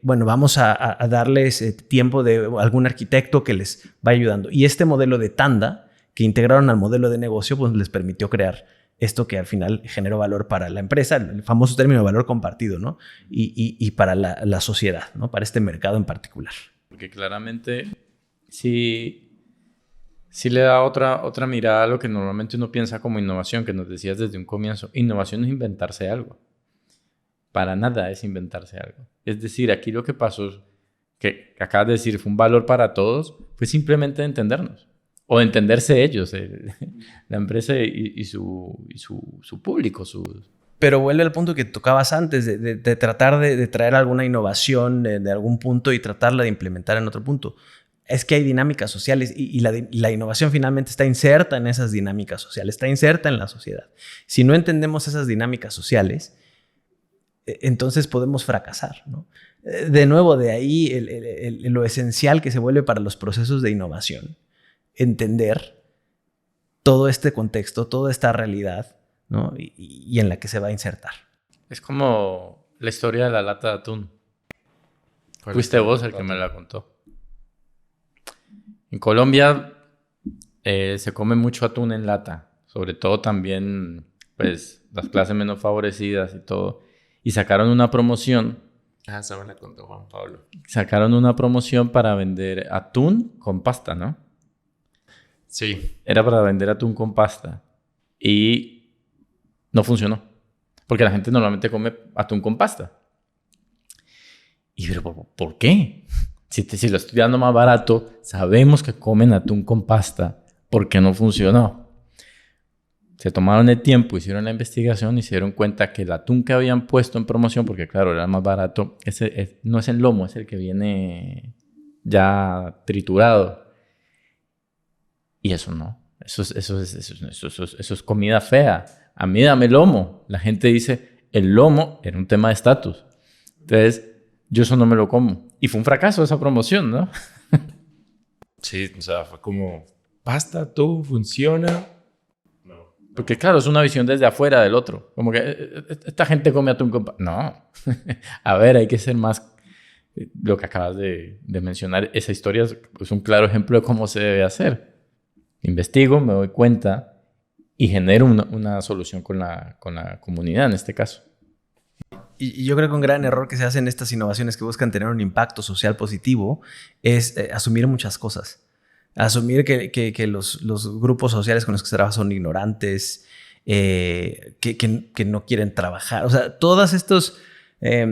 bueno, vamos a darles tiempo de algún arquitecto que les va ayudando. Y este modelo de tanda que integraron al modelo de negocio, pues les permitió crear esto que al final generó valor para la empresa, el famoso término de valor compartido, ¿no? Y para la sociedad, ¿no? Para este mercado en particular. Porque claramente sí le da otra mirada a lo que normalmente uno piensa como innovación, que nos decías desde un comienzo. Innovación no es inventarse algo. Para nada es inventarse algo. Es decir, aquí lo que pasó, que acabas de decir, fue un valor para todos, fue simplemente entendernos. O de entenderse ellos, la empresa y su público. Pero vuelve al punto que tocabas antes, de tratar de traer alguna innovación de algún punto y tratarla de implementar en otro punto. Es que hay dinámicas sociales y la innovación finalmente está inserta en esas dinámicas sociales, está inserta en la sociedad. Si no entendemos esas dinámicas sociales, entonces podemos fracasar, ¿no? De nuevo, de ahí lo esencial que se vuelve para los procesos de innovación. Entender todo este contexto, toda esta realidad, ¿no? Y en la que se va a insertar. Es como la historia de la lata de atún. Fuiste vos el que me la contó. En Colombia se come mucho atún en lata. Sobre todo también, pues, las clases menos favorecidas y todo. Y sacaron una promoción. Eso me la contó Juan Pablo. Sacaron una promoción para vender atún con pasta, ¿no? Sí. Era para vender atún con pasta. Y no funcionó. Porque la gente normalmente come atún con pasta. Y pero ¿por qué? Si lo estoy dando más barato, sabemos que comen atún con pasta. ¿Por qué no funcionó? Se tomaron el tiempo, hicieron la investigación y se dieron cuenta que el atún que habían puesto en promoción, porque claro, era más barato, no es el lomo, es el que viene ya triturado. Y eso no. Eso es comida fea. A mí dame lomo. La gente dice, el lomo era un tema de estatus. Entonces, yo eso no me lo como. Y fue un fracaso esa promoción, ¿no? Sí, o sea, fue como, basta, todo funciona. No. Porque claro, es una visión desde afuera del otro. Como que esta gente come atún con... No. A ver, hay que ser más... Lo que acabas de mencionar, esa historia es un claro ejemplo de cómo se debe hacer. Investigo, me doy cuenta y genero una solución con la comunidad en este caso. Y yo creo que un gran error que se hace en estas innovaciones que buscan tener un impacto social positivo es asumir muchas cosas. Asumir que los grupos sociales con los que se trabaja son ignorantes, que no quieren trabajar. O sea, todos estos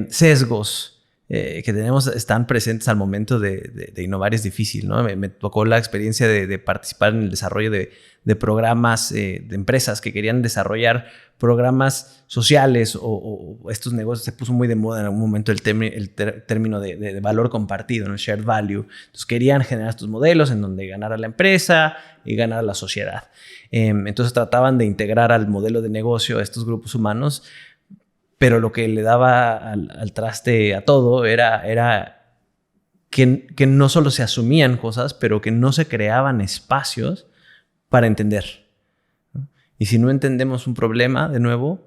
sesgos que tenemos están presentes al momento de innovar. Es difícil, ¿no? Me tocó la experiencia de participar en el desarrollo de programas de empresas que querían desarrollar programas sociales o estos negocios. Se puso muy de moda en algún momento el término de valor compartido, ¿no? Shared value. Entonces querían generar estos modelos en donde ganara la empresa y ganara la sociedad. Entonces trataban de integrar al modelo de negocio a estos grupos humanos, pero lo que le daba al traste a todo era que no solo se asumían cosas, pero que no se creaban espacios para entender. Y si no entendemos un problema, de nuevo,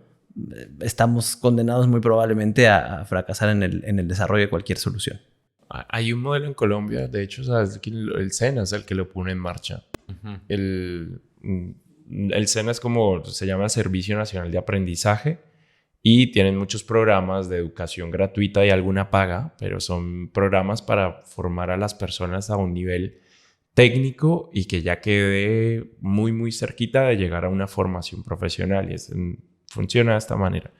estamos condenados muy probablemente a fracasar en el desarrollo de cualquier solución. Hay un modelo en Colombia, de hecho, ¿sabes? El SENA es el que lo pone en marcha. Uh-huh. El SENA es como, se llama Servicio Nacional de Aprendizaje, y tienen muchos programas de educación gratuita y alguna paga, pero son programas para formar a las personas a un nivel técnico y que ya quede muy, muy cerquita de llegar a una formación profesional. Y funciona de esta manera.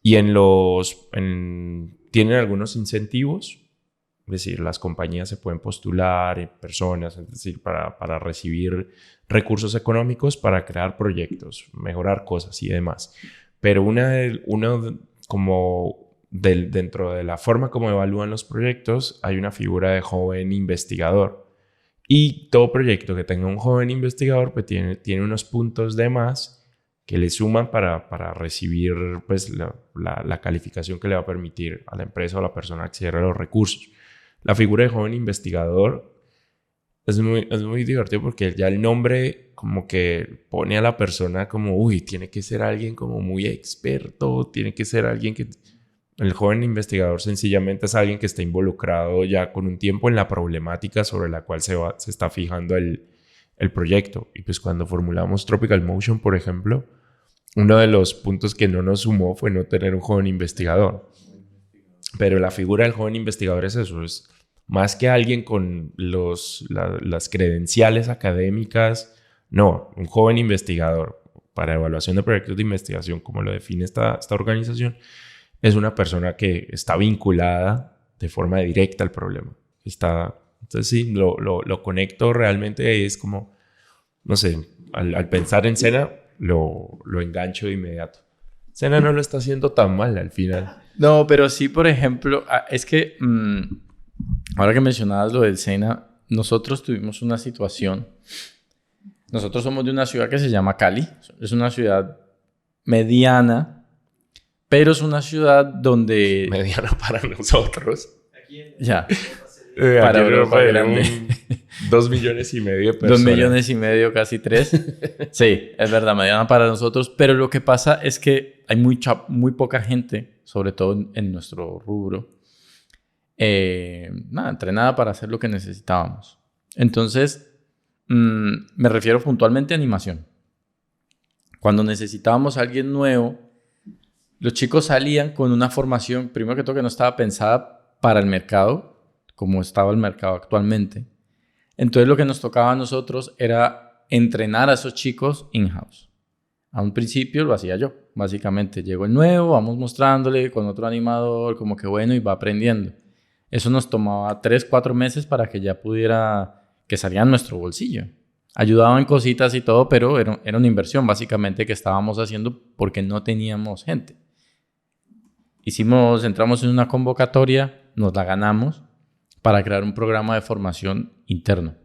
Y tienen algunos incentivos, es decir, las compañías se pueden postular, personas, es decir, para recibir recursos económicos para crear proyectos, mejorar cosas y demás. Pero dentro de la forma como evalúan los proyectos, hay una figura de joven investigador. Y todo proyecto que tenga un joven investigador pues tiene unos puntos de más que le suman para recibir pues, la calificación que le va a permitir a la empresa o a la persona acceder a los recursos. La figura de joven investigador es muy divertido porque ya el nombre como que pone a la persona como, tiene que ser alguien como muy experto, tiene que ser alguien que... El joven investigador sencillamente es alguien que está involucrado ya con un tiempo en la problemática sobre la cual se está fijando el proyecto. Y pues cuando formulamos Tropical Motion, por ejemplo, uno de los puntos que no nos sumó fue no tener un joven investigador. Pero la figura del joven investigador es eso, es más que alguien con las credenciales académicas, no, un joven investigador para evaluación de proyectos de investigación, como lo define esta organización, es una persona que está vinculada de forma directa al problema. Entonces sí, lo conecto realmente, es como, no sé, al pensar en SENA, lo engancho de inmediato. SENA no lo está haciendo tan mal al final. No, pero sí, por ejemplo, es que ahora que mencionabas lo del SENA, nosotros tuvimos una situación. Nosotros somos de una ciudad que se llama Cali. Es una ciudad mediana, pero es una ciudad donde... Mediana para nosotros. Ya. Para Europa grande. 2,5 millones de personas. 2,5 millones, casi 3. Sí, es verdad, mediana para nosotros. Pero lo que pasa es que hay muy poca gente, sobre todo en nuestro rubro, entrenada para hacer lo que necesitábamos. Entonces, me refiero puntualmente a animación. Cuando necesitábamos a alguien nuevo, los chicos salían con una formación, primero que todo, que no estaba pensada para el mercado, como estaba el mercado actualmente. Entonces, lo que nos tocaba a nosotros era entrenar a esos chicos in-house. A un principio lo hacía yo, básicamente. Llegó el nuevo, vamos mostrándole con otro animador, como que bueno, y va aprendiendo. Eso nos tomaba 3-4 meses para que ya pudiera, que saliera en nuestro bolsillo. Ayudaban cositas y todo, pero era una inversión básicamente que estábamos haciendo porque no teníamos gente. Entramos en una convocatoria, nos la ganamos para crear un programa de formación interno.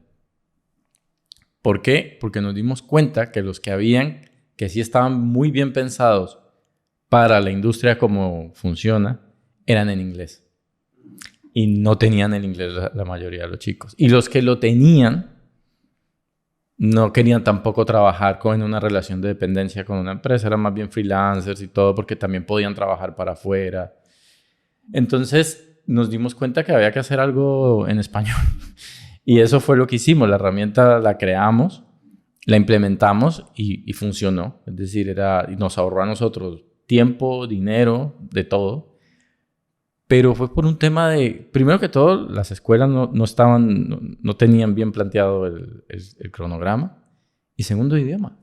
¿Por qué? Porque nos dimos cuenta que los que habían, que sí estaban muy bien pensados para la industria como funciona, eran en inglés. Y no tenían el inglés la mayoría de los chicos. Y los que lo tenían, no querían tampoco trabajar en una relación de dependencia con una empresa, eran más bien freelancers y todo, porque también podían trabajar para afuera. Entonces nos dimos cuenta que había que hacer algo en español. Y eso fue lo que hicimos. La herramienta la creamos, la implementamos y funcionó. Es decir, nos ahorró a nosotros tiempo, dinero, de todo. Pero fue por un tema de, primero que todo, las escuelas no tenían bien planteado el cronograma. Y segundo, idioma.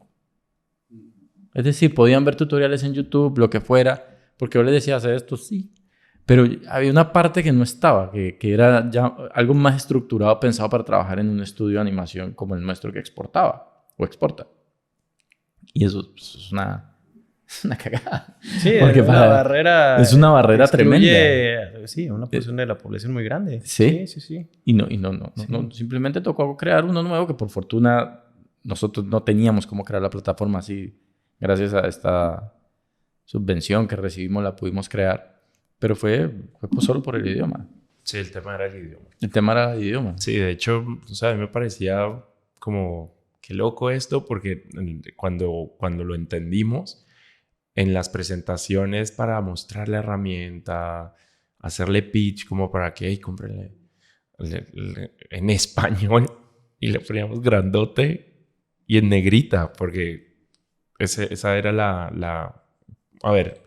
Es decir, podían ver tutoriales en YouTube, lo que fuera, porque yo les decía hacer esto, sí. Pero había una parte que no estaba, que era ya algo más estructurado, pensado para trabajar en un estudio de animación como el nuestro que exportaba o exporta. Y eso es una cagada. Sí, porque es una barrera tremenda. Sí, una porción de la población muy grande. Sí. Sí. Y no, simplemente tocó crear uno nuevo que por fortuna nosotros no teníamos cómo crear la plataforma así. Gracias a esta subvención que recibimos la pudimos crear. Pero fue solo por el idioma. Sí, el tema era el idioma. El tema era el idioma. Sí, de hecho, a mí me parecía como qué loco esto, porque cuando lo entendimos, en las presentaciones para mostrar la herramienta, hacerle pitch como para que, hey, cómprenle en español, y le poníamos grandote y en negrita, porque esa era a ver,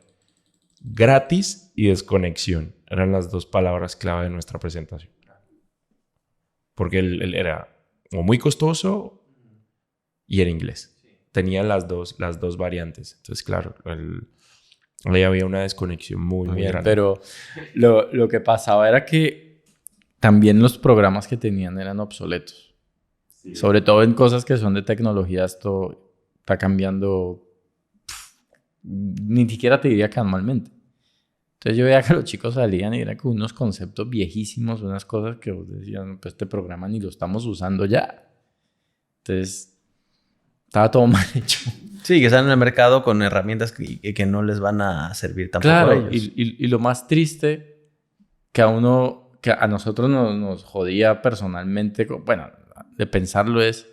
gratis y desconexión eran las 2 palabras clave de nuestra presentación. Porque él era o muy costoso y era inglés. Tenía las dos variantes. Entonces, claro, ahí había una desconexión muy grande. Pero lo que pasaba era que también los programas que tenían eran obsoletos. Sí. Sobre todo en cosas que son de tecnología, esto está cambiando, ni siquiera te diría que anualmente. Entonces yo veía que los chicos salían y eran con unos conceptos viejísimos, unas cosas que vos decían, pues este programa ni lo estamos usando ya. Entonces estaba todo mal hecho. Sí, que están en el mercado con herramientas que no les van a servir tampoco a ellos. Y lo más triste que a nosotros nos jodía personalmente, bueno, de pensarlo es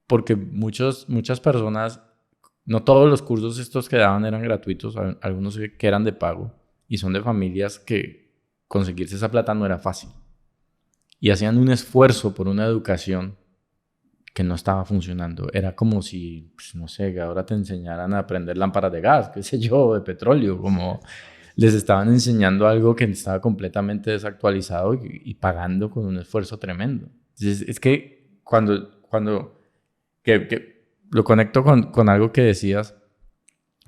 porque muchas personas, no todos los cursos estos que daban eran gratuitos, algunos que eran de pago y son de familias que conseguirse esa plata no era fácil. Y hacían un esfuerzo por una educación que no estaba funcionando. Era como si, pues, no sé, que ahora te enseñaran a prender lámparas de gas, qué sé yo, de petróleo, como les estaban enseñando algo que estaba completamente desactualizado y pagando con un esfuerzo tremendo. Entonces, es que cuando que lo conecto con algo que decías,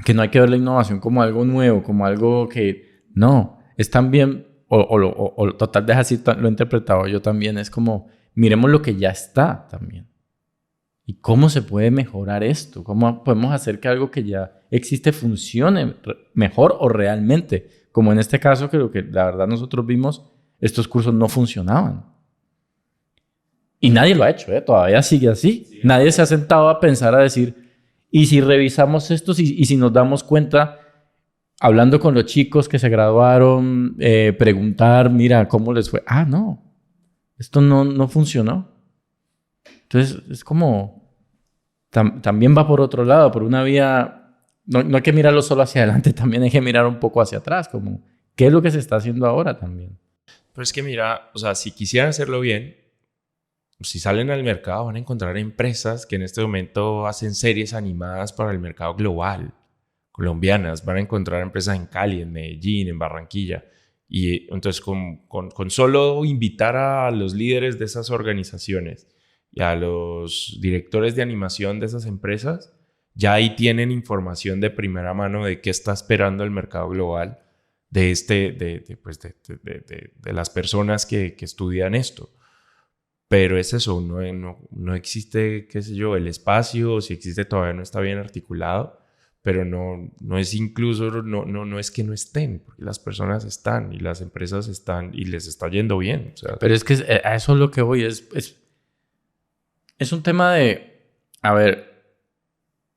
que no hay que ver la innovación como algo nuevo, como algo que no, es también, o total, deja así lo he interpretado yo también, es como, miremos lo que ya está también. ¿Y cómo se puede mejorar esto? ¿Cómo podemos hacer que algo que ya existe funcione mejor o realmente? Como en este caso, que lo que la verdad nosotros vimos, estos cursos no funcionaban. Y nadie lo ha hecho, todavía sigue así. Sí, nadie se ha sentado a pensar, a decir, ¿y si revisamos esto y si nos damos cuenta, hablando con los chicos que se graduaron, preguntar, mira, ¿cómo les fue? Ah, no, esto no funcionó. Entonces, es como, también va por otro lado, por una vía, no hay que mirarlo solo hacia adelante, también hay que mirar un poco hacia atrás, como, ¿qué es lo que se está haciendo ahora también? Pero es que mira, o sea, si quisieran hacerlo bien, si salen al mercado van a encontrar empresas que en este momento hacen series animadas para el mercado global, colombianas. Van a encontrar empresas en Cali, en Medellín, en Barranquilla. Y entonces con solo invitar a los líderes de esas organizaciones y a los directores de animación de esas empresas, ya ahí tienen información de primera mano de qué está esperando el mercado global de las personas que estudian esto. Pero es eso, no existe, qué sé yo, el espacio, o si existe todavía no está bien articulado, pero no es incluso, no es que no estén, porque las personas están y las empresas están y les está yendo bien. O sea, pero es que a eso es lo que voy, es un tema de, a ver,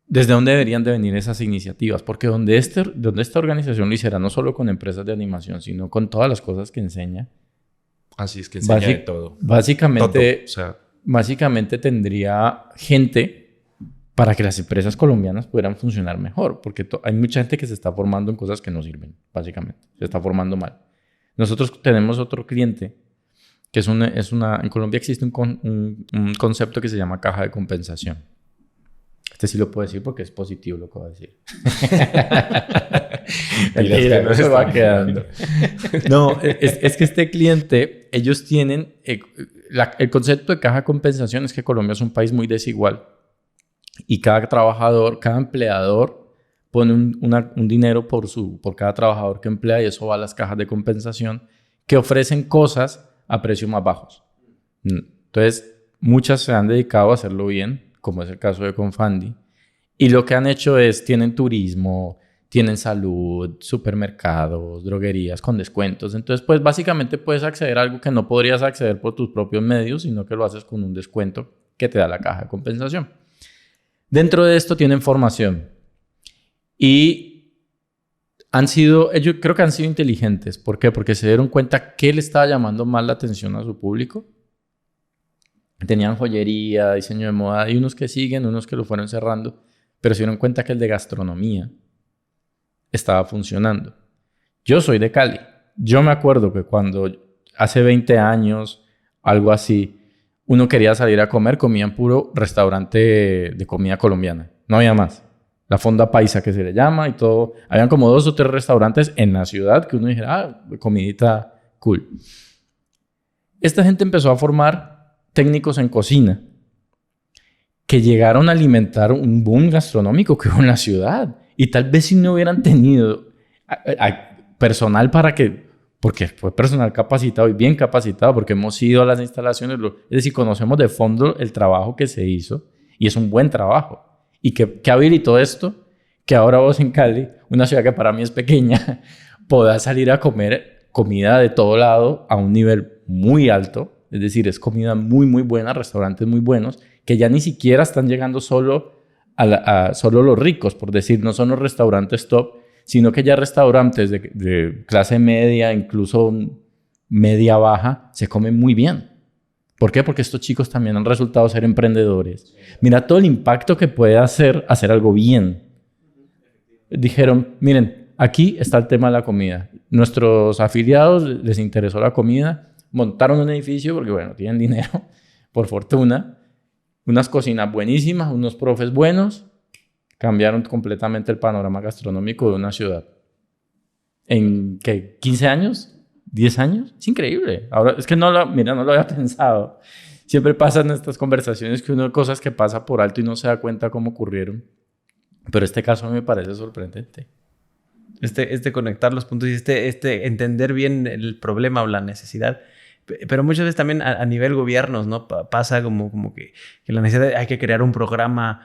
¿desde dónde deberían de venir esas iniciativas? Porque donde esta organización lo hiciera, no solo con empresas de animación, sino con todas las cosas que enseña. Así es que enseña de todo. Básicamente, todo, o sea, básicamente tendría gente para que las empresas colombianas pudieran funcionar mejor. Porque hay mucha gente que se está formando en cosas que no sirven, básicamente. Se está formando mal. Nosotros tenemos otro cliente que en Colombia existe un concepto que se llama caja de compensación. Este sí lo puedo decir porque es positivo lo que voy a decir. Mentira, no se va quedando. No, es que este cliente, ellos tienen... el concepto de caja de compensación es que Colombia es un país muy desigual. Y cada trabajador, cada empleador pone un dinero por cada trabajador que emplea y eso va a las cajas de compensación que ofrecen cosas a precios más bajos. Entonces, muchas se han dedicado a hacerlo bien, como es el caso de Confandi. Y lo que han hecho tienen turismo, tienen salud, supermercados, droguerías con descuentos. Entonces, pues básicamente puedes acceder a algo que no podrías acceder por tus propios medios, sino que lo haces con un descuento que te da la caja de compensación. Dentro de esto tienen formación. Y ellos creo que han sido inteligentes. ¿Por qué? Porque se dieron cuenta que le estaba llamando más la atención a su público. Tenían joyería, diseño de moda, hay unos que siguen, unos que lo fueron cerrando, pero se dieron cuenta que el de gastronomía estaba funcionando. Yo soy de Cali. Yo me acuerdo que cuando hace 20 años, algo así, uno quería salir a comer, comía en puro restaurante de comida colombiana. No había más. La Fonda Paisa que se le llama y todo. Habían como 2 o 3 restaurantes en la ciudad que uno dijera, comidita cool. Esta gente empezó a formar técnicos en cocina que llegaron a alimentar un boom gastronómico que hubo en la ciudad. Y tal vez si no hubieran tenido personal porque fue personal capacitado y bien capacitado, porque hemos ido a las instalaciones, es decir, conocemos de fondo el trabajo que se hizo y es un buen trabajo. ¿Y que habilitó esto? Que ahora vos en Cali, una ciudad que para mí es pequeña, podás salir a comer comida de todo lado a un nivel muy alto. Es decir, es comida muy, muy buena, restaurantes muy buenos, que ya ni siquiera están llegando solo solo los ricos, por decir, no son los restaurantes top, sino que ya restaurantes de clase media, incluso media baja, se comen muy bien. ¿Por qué? Porque estos chicos también han resultado ser emprendedores. Mira todo el impacto que puede hacer algo bien. Dijeron, miren, aquí está el tema de la comida. Nuestros afiliados les interesó la comida, montaron un edificio porque, bueno, tienen dinero, por fortuna, unas cocinas buenísimas, unos profes buenos, cambiaron completamente el panorama gastronómico de una ciudad. ¿En qué? ¿15 años? ¿10 años? Es increíble. Ahora, es que no lo había pensado. Siempre pasan estas conversaciones cosas que pasa por alto y no se da cuenta cómo ocurrieron. Pero este caso a mí me parece sorprendente. Conectar los puntos y entender bien el problema o la necesidad. Pero muchas veces también a nivel gobiernos, ¿no? Pasa como que la necesidad hay que crear un programa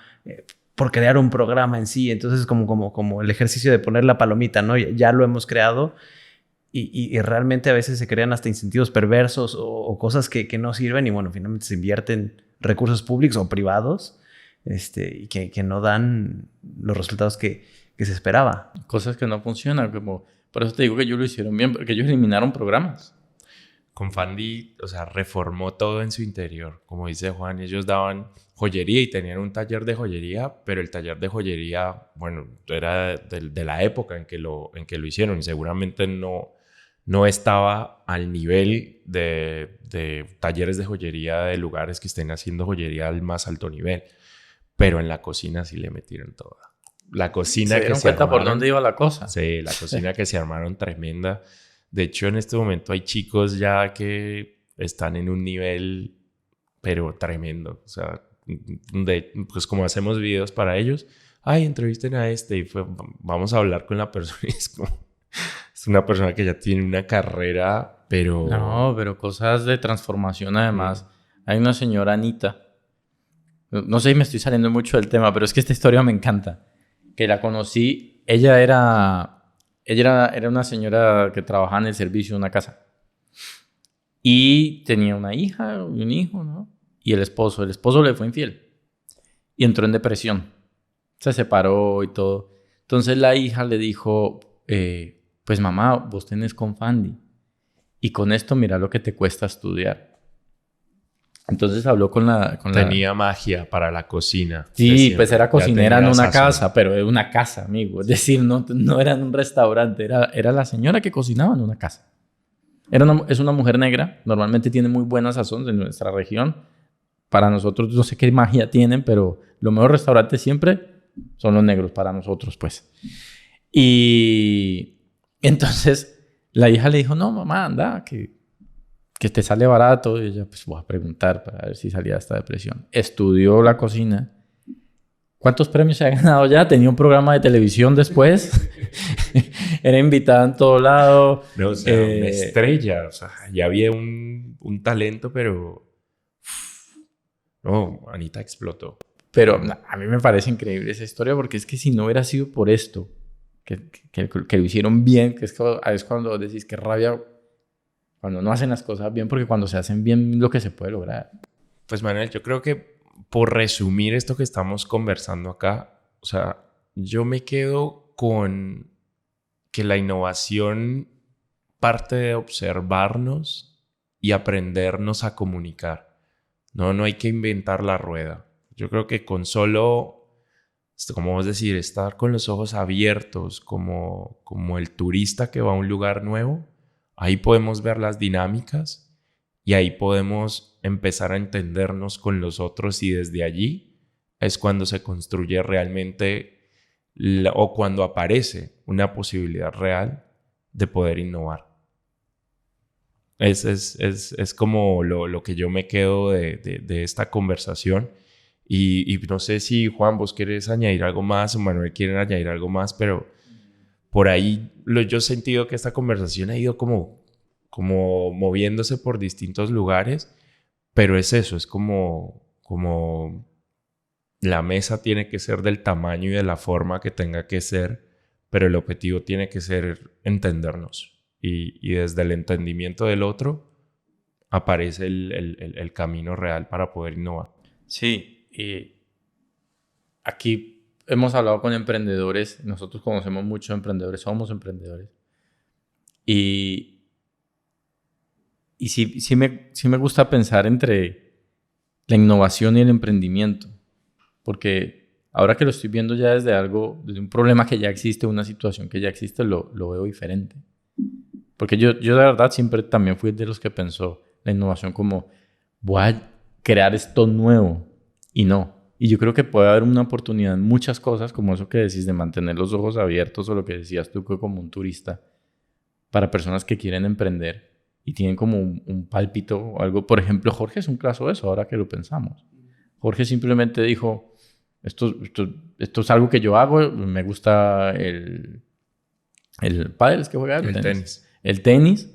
por crear un programa en sí. Entonces como el ejercicio de poner la palomita, ¿no? Ya lo hemos creado y realmente a veces se crean hasta incentivos perversos o cosas que no sirven y bueno, finalmente se invierten recursos públicos o privados y que no dan los resultados que que se esperaba. Cosas que no funcionan, como... Por eso te digo que ellos lo hicieron bien, porque ellos eliminaron programas. Confandi, o sea, reformó todo en su interior. Como dice Juan, ellos daban joyería y tenían un taller de joyería, pero el taller de joyería, bueno, era de la época en que lo hicieron y seguramente no estaba al nivel de talleres de joyería de lugares que estén haciendo joyería al más alto nivel. Pero en la cocina sí le metieron toda. La cocina ¿Se dieron cuenta por dónde iba la cosa? Sí, la cocina que se armaron tremenda. De hecho, en este momento hay chicos ya que están en un nivel, pero tremendo. O sea, pues como hacemos videos para ellos, ay, entrevisten a este y vamos a hablar con la persona. Y es una persona que ya tiene una carrera, pero... No, pero cosas de transformación además. Hay una señora Anita, no sé si me estoy saliendo mucho del tema, pero es que esta historia me encanta. Que la conocí, ella era una señora que trabajaba en el servicio de una casa. Y tenía una hija y un hijo, ¿no? Y el esposo le fue infiel. Y entró en depresión. Se separó y todo. Entonces la hija le dijo, pues mamá, vos tenés Confandi. Y con esto mira lo que te cuesta estudiar. Entonces habló con la... Tenía magia para la cocina. Sí, pues era cocinera en una casa, pero era una casa, amigo. Es decir, no era en un restaurante, era la señora que cocinaba en una casa. Es una mujer negra, normalmente tiene muy buena sazón en nuestra región. Para nosotros, no sé qué magia tienen, pero los mejores restaurantes siempre son los negros para nosotros, pues. Y entonces la hija le dijo, no, mamá, anda, que te sale barato. Y ella, pues voy a preguntar para ver si salía de esta depresión. Estudió la cocina. ¿Cuántos premios se ha ganado ya? Tenía un programa de televisión después. Era invitada en todo lado. No, o sea, una estrella. O sea, ya había un talento, pero... No, Anita explotó. Pero a mí me parece increíble esa historia porque es que si no hubiera sido por esto, que lo hicieron bien, que es cuando decís que rabia... Cuando no hacen las cosas bien, porque cuando se hacen bien lo que se puede lograr. Pues Manuel, yo creo que por resumir esto que estamos conversando acá, o sea, yo me quedo con que la innovación parte de observarnos y aprendernos a comunicar. No hay que inventar la rueda. Yo creo que con solo, como vos decir, estar con los ojos abiertos como el turista que va a un lugar nuevo, ahí podemos ver las dinámicas y ahí podemos empezar a entendernos con los otros y desde allí es cuando se construye realmente o cuando aparece una posibilidad real de poder innovar. Es como lo que yo me quedo de esta conversación y no sé si Juan, vos querés añadir algo más o Manuel quieren añadir algo más, pero... Por ahí yo he sentido que esta conversación ha ido como moviéndose por distintos lugares, pero es eso, es como la mesa tiene que ser del tamaño y de la forma que tenga que ser, pero el objetivo tiene que ser entendernos y desde el entendimiento del otro aparece el camino real para poder innovar. Sí, y aquí... Hemos hablado con emprendedores, nosotros conocemos muchos emprendedores, somos emprendedores. Y sí me gusta pensar entre la innovación y el emprendimiento. Porque ahora que lo estoy viendo ya desde un problema que ya existe, una situación que ya existe, lo veo diferente. Porque yo de verdad siempre también fui de los que pensó la innovación como voy a crear esto nuevo y no. Y yo creo que puede haber una oportunidad en muchas cosas, como eso que decís de mantener los ojos abiertos o lo que decías tú como un turista, para personas que quieren emprender y tienen como un pálpito o algo. Por ejemplo, Jorge es un caso de eso, ahora que lo pensamos. Jorge simplemente dijo, esto es algo que yo hago, me gusta el pádel, ¿es que juega? El tenis. El tenis.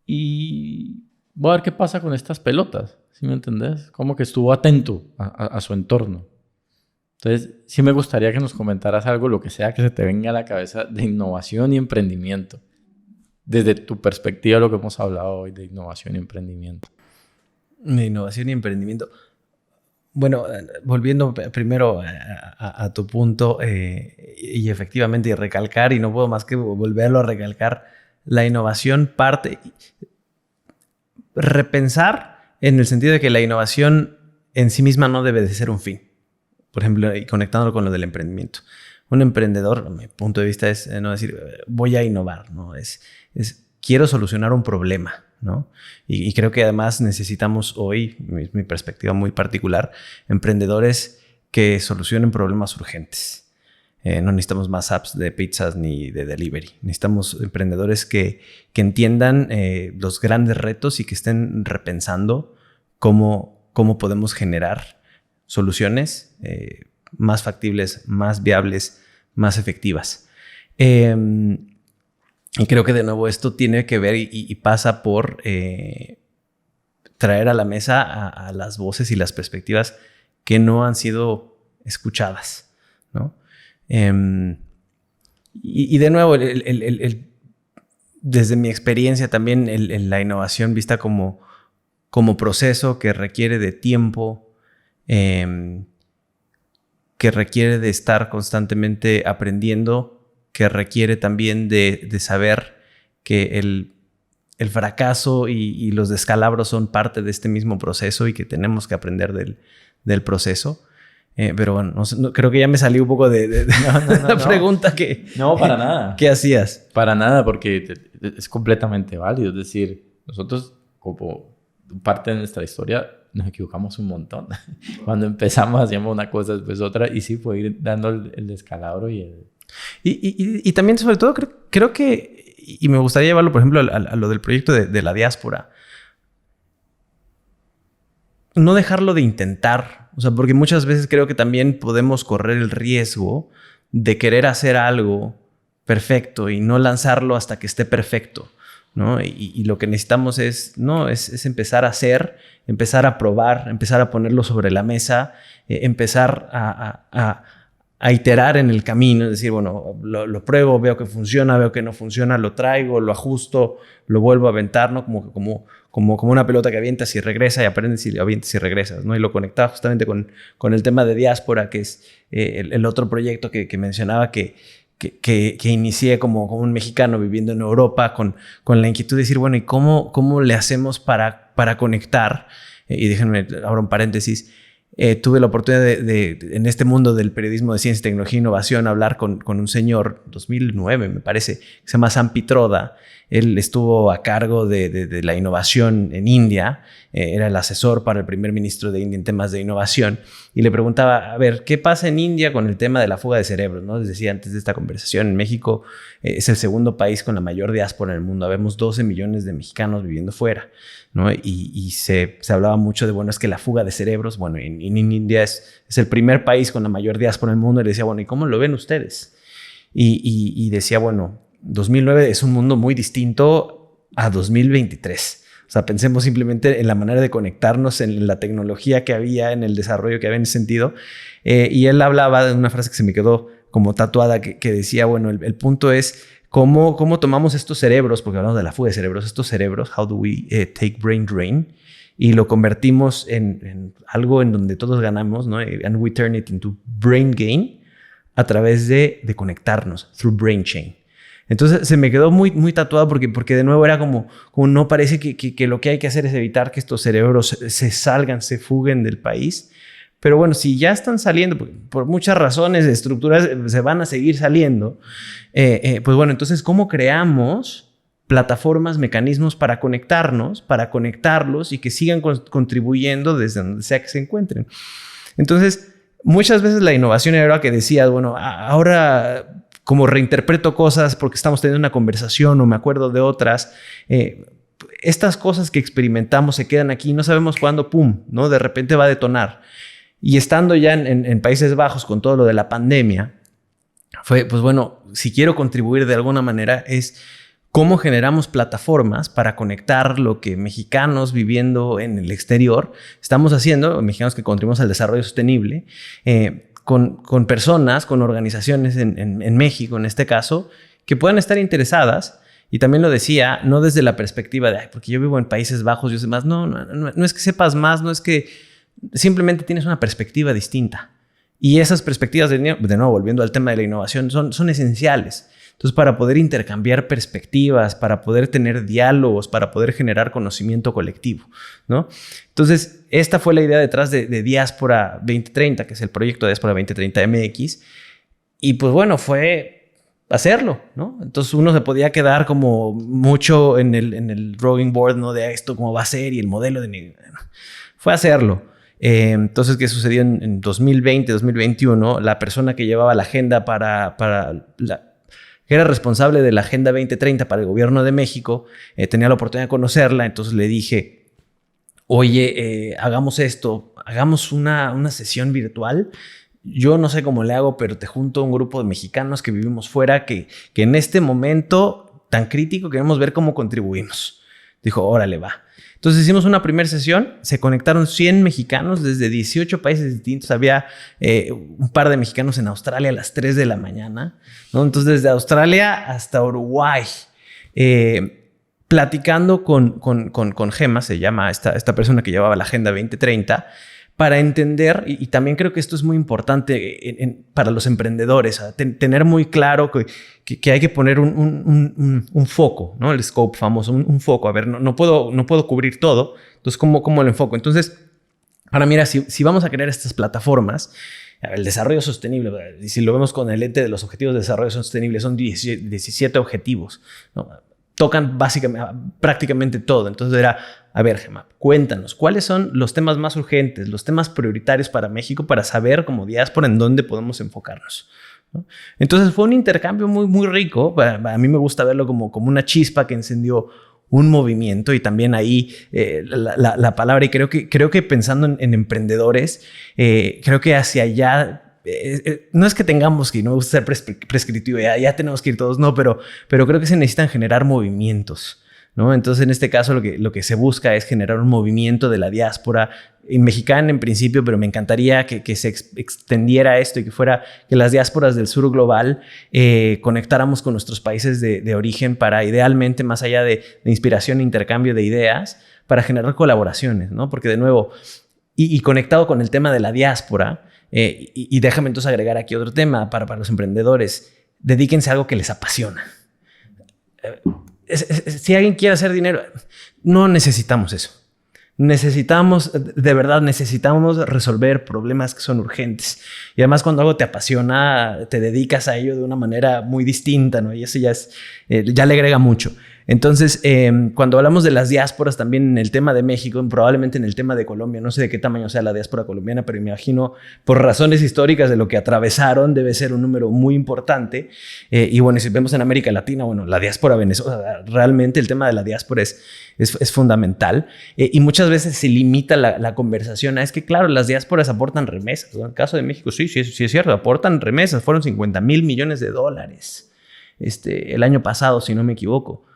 Y voy a ver qué pasa con estas pelotas. ¿Sí me entendés? Como que estuvo atento a su entorno. Entonces, sí me gustaría que nos comentaras algo, lo que sea que se te venga a la cabeza de innovación y emprendimiento. Desde tu perspectiva, lo que hemos hablado hoy de innovación y emprendimiento. De innovación y emprendimiento. Bueno, volviendo primero a tu punto y efectivamente y recalcar, y no puedo más que volverlo a recalcar, la innovación parte, repensar en el sentido de que la innovación en sí misma no debe de ser un fin. Por ejemplo, y conectándolo con lo del emprendimiento. Un emprendedor, a mi punto de vista, es no decir, voy a innovar, ¿no? Es quiero solucionar un problema, ¿no? Y creo que además necesitamos hoy, mi perspectiva muy particular, emprendedores que solucionen problemas urgentes. No necesitamos más apps de pizzas ni de delivery. Necesitamos emprendedores que entiendan los grandes retos y que estén repensando cómo podemos generar soluciones más factibles, más viables, más efectivas. Y creo que de nuevo esto tiene que ver y pasa por traer a la mesa a las voces y las perspectivas que no han sido escuchadas, ¿no? Y de nuevo, desde mi experiencia también, la innovación vista como proceso que requiere de tiempo, que requiere de estar constantemente aprendiendo, que requiere también de saber que el fracaso y los descalabros son parte de este mismo proceso y que tenemos que aprender del proceso. Pero bueno, no, creo que ya me salí un poco de la pregunta que... No, para nada. ¿Qué hacías? Para nada, porque es completamente válido. Es decir, nosotros como parte de nuestra historia nos equivocamos un montón. Cuando empezamos hacíamos una cosa, después otra, y sí fue ir dando el descalabro y el... Y también, sobre todo, creo que... Y me gustaría llevarlo, por ejemplo, a lo del proyecto de la diáspora. No dejarlo de intentar. O sea, porque muchas veces creo que también podemos correr el riesgo de querer hacer algo perfecto y no lanzarlo hasta que esté perfecto, ¿no? Y lo que necesitamos es empezar a hacer, empezar a probar, empezar a ponerlo sobre la mesa, empezar a iterar en el camino. Es decir, bueno, lo pruebo, veo que funciona, veo que no funciona, lo traigo, lo ajusto, lo vuelvo a aventar, ¿no? Como una pelota que avientas y regresa y aprendes y avientas y regresas, ¿no? Y lo conectaba justamente con el tema de diáspora, que es el otro proyecto que mencionaba que inicié como un mexicano viviendo en Europa con la inquietud de decir, bueno, ¿y cómo le hacemos para conectar? Y déjenme, abro un paréntesis. Tuve la oportunidad de en este mundo del periodismo de ciencia, tecnología e innovación, hablar con un señor, 2009 me parece, que se llama Sam Pitroda. Él estuvo a cargo de la innovación en India, era el asesor para el primer ministro de India en temas de innovación, y le preguntaba, a ver, ¿qué pasa en India con el tema de la fuga de cerebros? ¿No? Les decía antes de esta conversación, en México es el segundo país con la mayor diáspora en el mundo, habemos 12 millones de mexicanos viviendo fuera, ¿no? Y se hablaba mucho de, bueno, es que la fuga de cerebros, bueno, en India es el primer país con la mayor diáspora en el mundo, y le decía, bueno, ¿y cómo lo ven ustedes? Y decía, bueno, 2009 es un mundo muy distinto a 2023. O sea, pensemos simplemente en la manera de conectarnos, en la tecnología que había, en el desarrollo que había en ese sentido. Y él hablaba de una frase que se me quedó como tatuada que decía, bueno, el punto es cómo tomamos estos cerebros, porque hablamos de la fuga de cerebros, estos cerebros, how do we take brain drain, y lo convertimos en algo en donde todos ganamos, ¿no? And we turn it into brain gain a través de conectarnos, through brain chain. Entonces se me quedó muy, muy tatuado porque de nuevo era como no parece que lo que hay que hacer es evitar que estos cerebros se fuguen del país. Pero bueno, si ya están saliendo, por muchas razones, estructuras se van a seguir saliendo, pues bueno, entonces ¿cómo creamos plataformas, mecanismos para conectarnos, para conectarlos y que sigan contribuyendo desde donde sea que se encuentren? Entonces, muchas veces la innovación era que decías, bueno, ahora como reinterpreto cosas porque estamos teniendo una conversación o me acuerdo de otras. Estas cosas que experimentamos se quedan aquí y no sabemos cuándo, pum, ¿no? De repente va a detonar. Y estando ya en Países Bajos con todo lo de la pandemia, fue, pues bueno, si quiero contribuir de alguna manera es cómo generamos plataformas para conectar lo que mexicanos viviendo en el exterior estamos haciendo, mexicanos que contribuimos al desarrollo sostenible, con personas, con organizaciones en México, en este caso, que puedan estar interesadas. Y también lo decía, no desde la perspectiva de, porque yo vivo en Países Bajos, yo sé más. No es que sepas más, no es que simplemente tienes una perspectiva distinta. Y esas perspectivas, de nuevo, volviendo al tema de la innovación, son esenciales. Entonces, para poder intercambiar perspectivas, para poder tener diálogos, para poder generar conocimiento colectivo, ¿no? Entonces, esta fue la idea detrás de Diáspora 2030, que es el proyecto de Diáspora 2030 MX. Y pues bueno, fue hacerlo, ¿no? Entonces, uno se podía quedar como mucho en el drawing board, ¿no? De esto, cómo va a ser y el modelo de... Fue hacerlo. Entonces, ¿qué sucedió en 2020, 2021? La persona que llevaba la agenda que era responsable de la Agenda 2030 para el gobierno de México, tenía la oportunidad de conocerla, entonces le dije, oye, hagamos esto, hagamos una sesión virtual. Yo no sé cómo le hago, pero te junto a un grupo de mexicanos que vivimos fuera, que en este momento tan crítico queremos ver cómo contribuimos. Dijo, órale, va. Entonces hicimos una primera sesión, se conectaron 100 mexicanos desde 18 países distintos. Había un par de mexicanos en Australia a las 3 de la mañana, ¿no? Entonces desde Australia hasta Uruguay, platicando con Gema, se llama esta persona que llevaba la Agenda 2030, para entender, y también creo que esto es muy importante para los emprendedores, tener muy claro que hay que poner un foco, ¿no? El scope famoso, un foco. A ver, no puedo cubrir todo, entonces, ¿cómo lo enfoco? Entonces, ahora mira, si vamos a crear estas plataformas, el desarrollo sostenible, y si lo vemos con el ente de los objetivos de desarrollo sostenible, son 17 objetivos, ¿no? Tocan prácticamente todo. Entonces era, a ver, Gema, cuéntanos, ¿cuáles son los temas más urgentes, los temas prioritarios para México para saber como diáspora en dónde podemos enfocarnos, ¿no? Entonces fue un intercambio muy, muy rico. A mí me gusta verlo como una chispa que encendió un movimiento, y también ahí la palabra, y creo que pensando en emprendedores, creo que hacia allá... no es que tengamos que ir, no me gusta ser prescriptivo, ya tenemos que ir todos, no, pero creo que se necesitan generar movimientos, ¿no? Entonces, en este caso, lo que se busca es generar un movimiento de la diáspora mexicana en principio, pero me encantaría que se extendiera esto y que las diásporas del sur global conectáramos con nuestros países de origen para, idealmente, más allá de inspiración e intercambio de ideas, para generar colaboraciones, ¿no? Porque, de nuevo, y conectado con el tema de la diáspora, y déjame entonces agregar aquí otro tema para los emprendedores. Dedíquense a algo que les apasiona. Si alguien quiere hacer dinero, no necesitamos eso. De verdad necesitamos resolver problemas que son urgentes. Y además, cuando algo te apasiona, te dedicas a ello de una manera muy distinta, ¿no? Y eso ya le agrega mucho. Entonces, cuando hablamos de las diásporas, también en el tema de México, probablemente en el tema de Colombia, no sé de qué tamaño sea la diáspora colombiana, pero me imagino, por razones históricas de lo que atravesaron, debe ser un número muy importante. Y bueno, si vemos en América Latina, bueno, la diáspora venezolana, realmente el tema de la diáspora es fundamental. Y muchas veces se limita la conversación a, es que claro, las diásporas aportan remesas. En el caso de México, sí es cierto, aportan remesas. Fueron $50,000 millones el año pasado, si no me equivoco.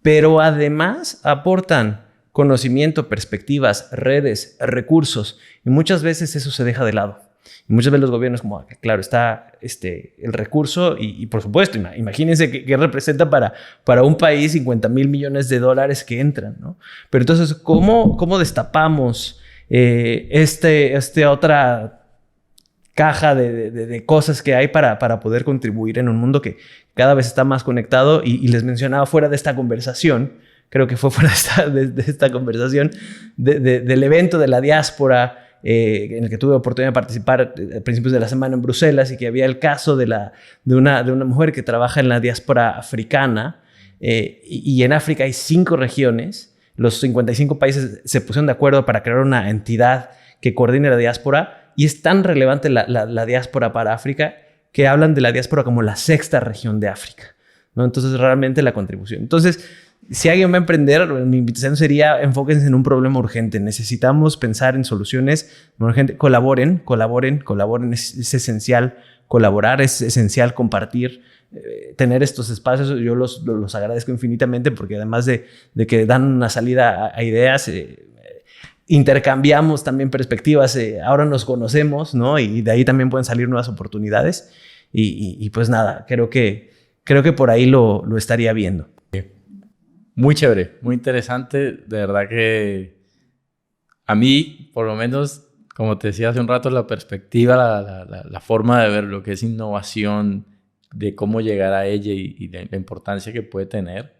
Pero además aportan conocimiento, perspectivas, redes, recursos, y muchas veces eso se deja de lado. Y muchas veces los gobiernos como, claro, está el recurso y por supuesto, imagínense qué representa para un país $50,000 millones que entran, ¿no? Pero entonces, ¿cómo destapamos otra caja de cosas que hay para poder contribuir en un mundo que cada vez está más conectado? Y les mencionaba fuera de esta conversación, creo que fue fuera de esta conversación, del evento de la diáspora, en el que tuve oportunidad de participar a principios de la semana en Bruselas, y que había el caso de una mujer que trabaja en la diáspora africana, y en África hay 5 regiones. Los 55 países se pusieron de acuerdo para crear una entidad que coordine la diáspora, y es tan relevante la diáspora para África que hablan de la diáspora como la 6ª región de África, ¿no? Entonces, realmente la contribución. Entonces, si alguien va a emprender, mi invitación sería: enfóquense en un problema urgente. Necesitamos pensar en soluciones urgentes. Colaboren. Es esencial colaborar, es esencial compartir, tener estos espacios. Yo los agradezco infinitamente, porque además de que dan una salida a ideas, intercambiamos también perspectivas, ahora nos conocemos, ¿no? Y de ahí también pueden salir nuevas oportunidades. Y pues nada, creo que por ahí lo estaría viendo. Muy chévere, muy interesante. De verdad que a mí, por lo menos, como te decía hace un rato, la perspectiva, la forma de ver lo que es innovación, de cómo llegar a ella y la importancia que puede tener,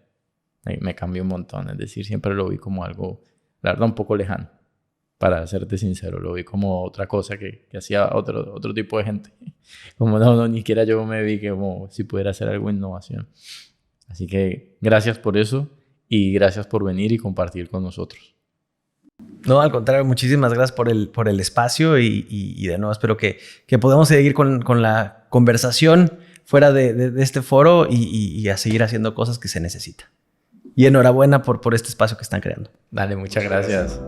me cambió un montón. Es decir, siempre lo vi como algo, la verdad, un poco lejano. Para serte sincero, lo vi como otra cosa que hacía otro tipo de gente. Como no, ni siquiera yo me vi como si pudiera hacer algo de innovación. Así que gracias por eso y gracias por venir y compartir con nosotros. No, al contrario, muchísimas gracias por el espacio y de nuevo espero que podamos seguir con la conversación fuera de este foro y a seguir haciendo cosas que se necesitan. Y enhorabuena por este espacio que están creando. Dale, muchas gracias.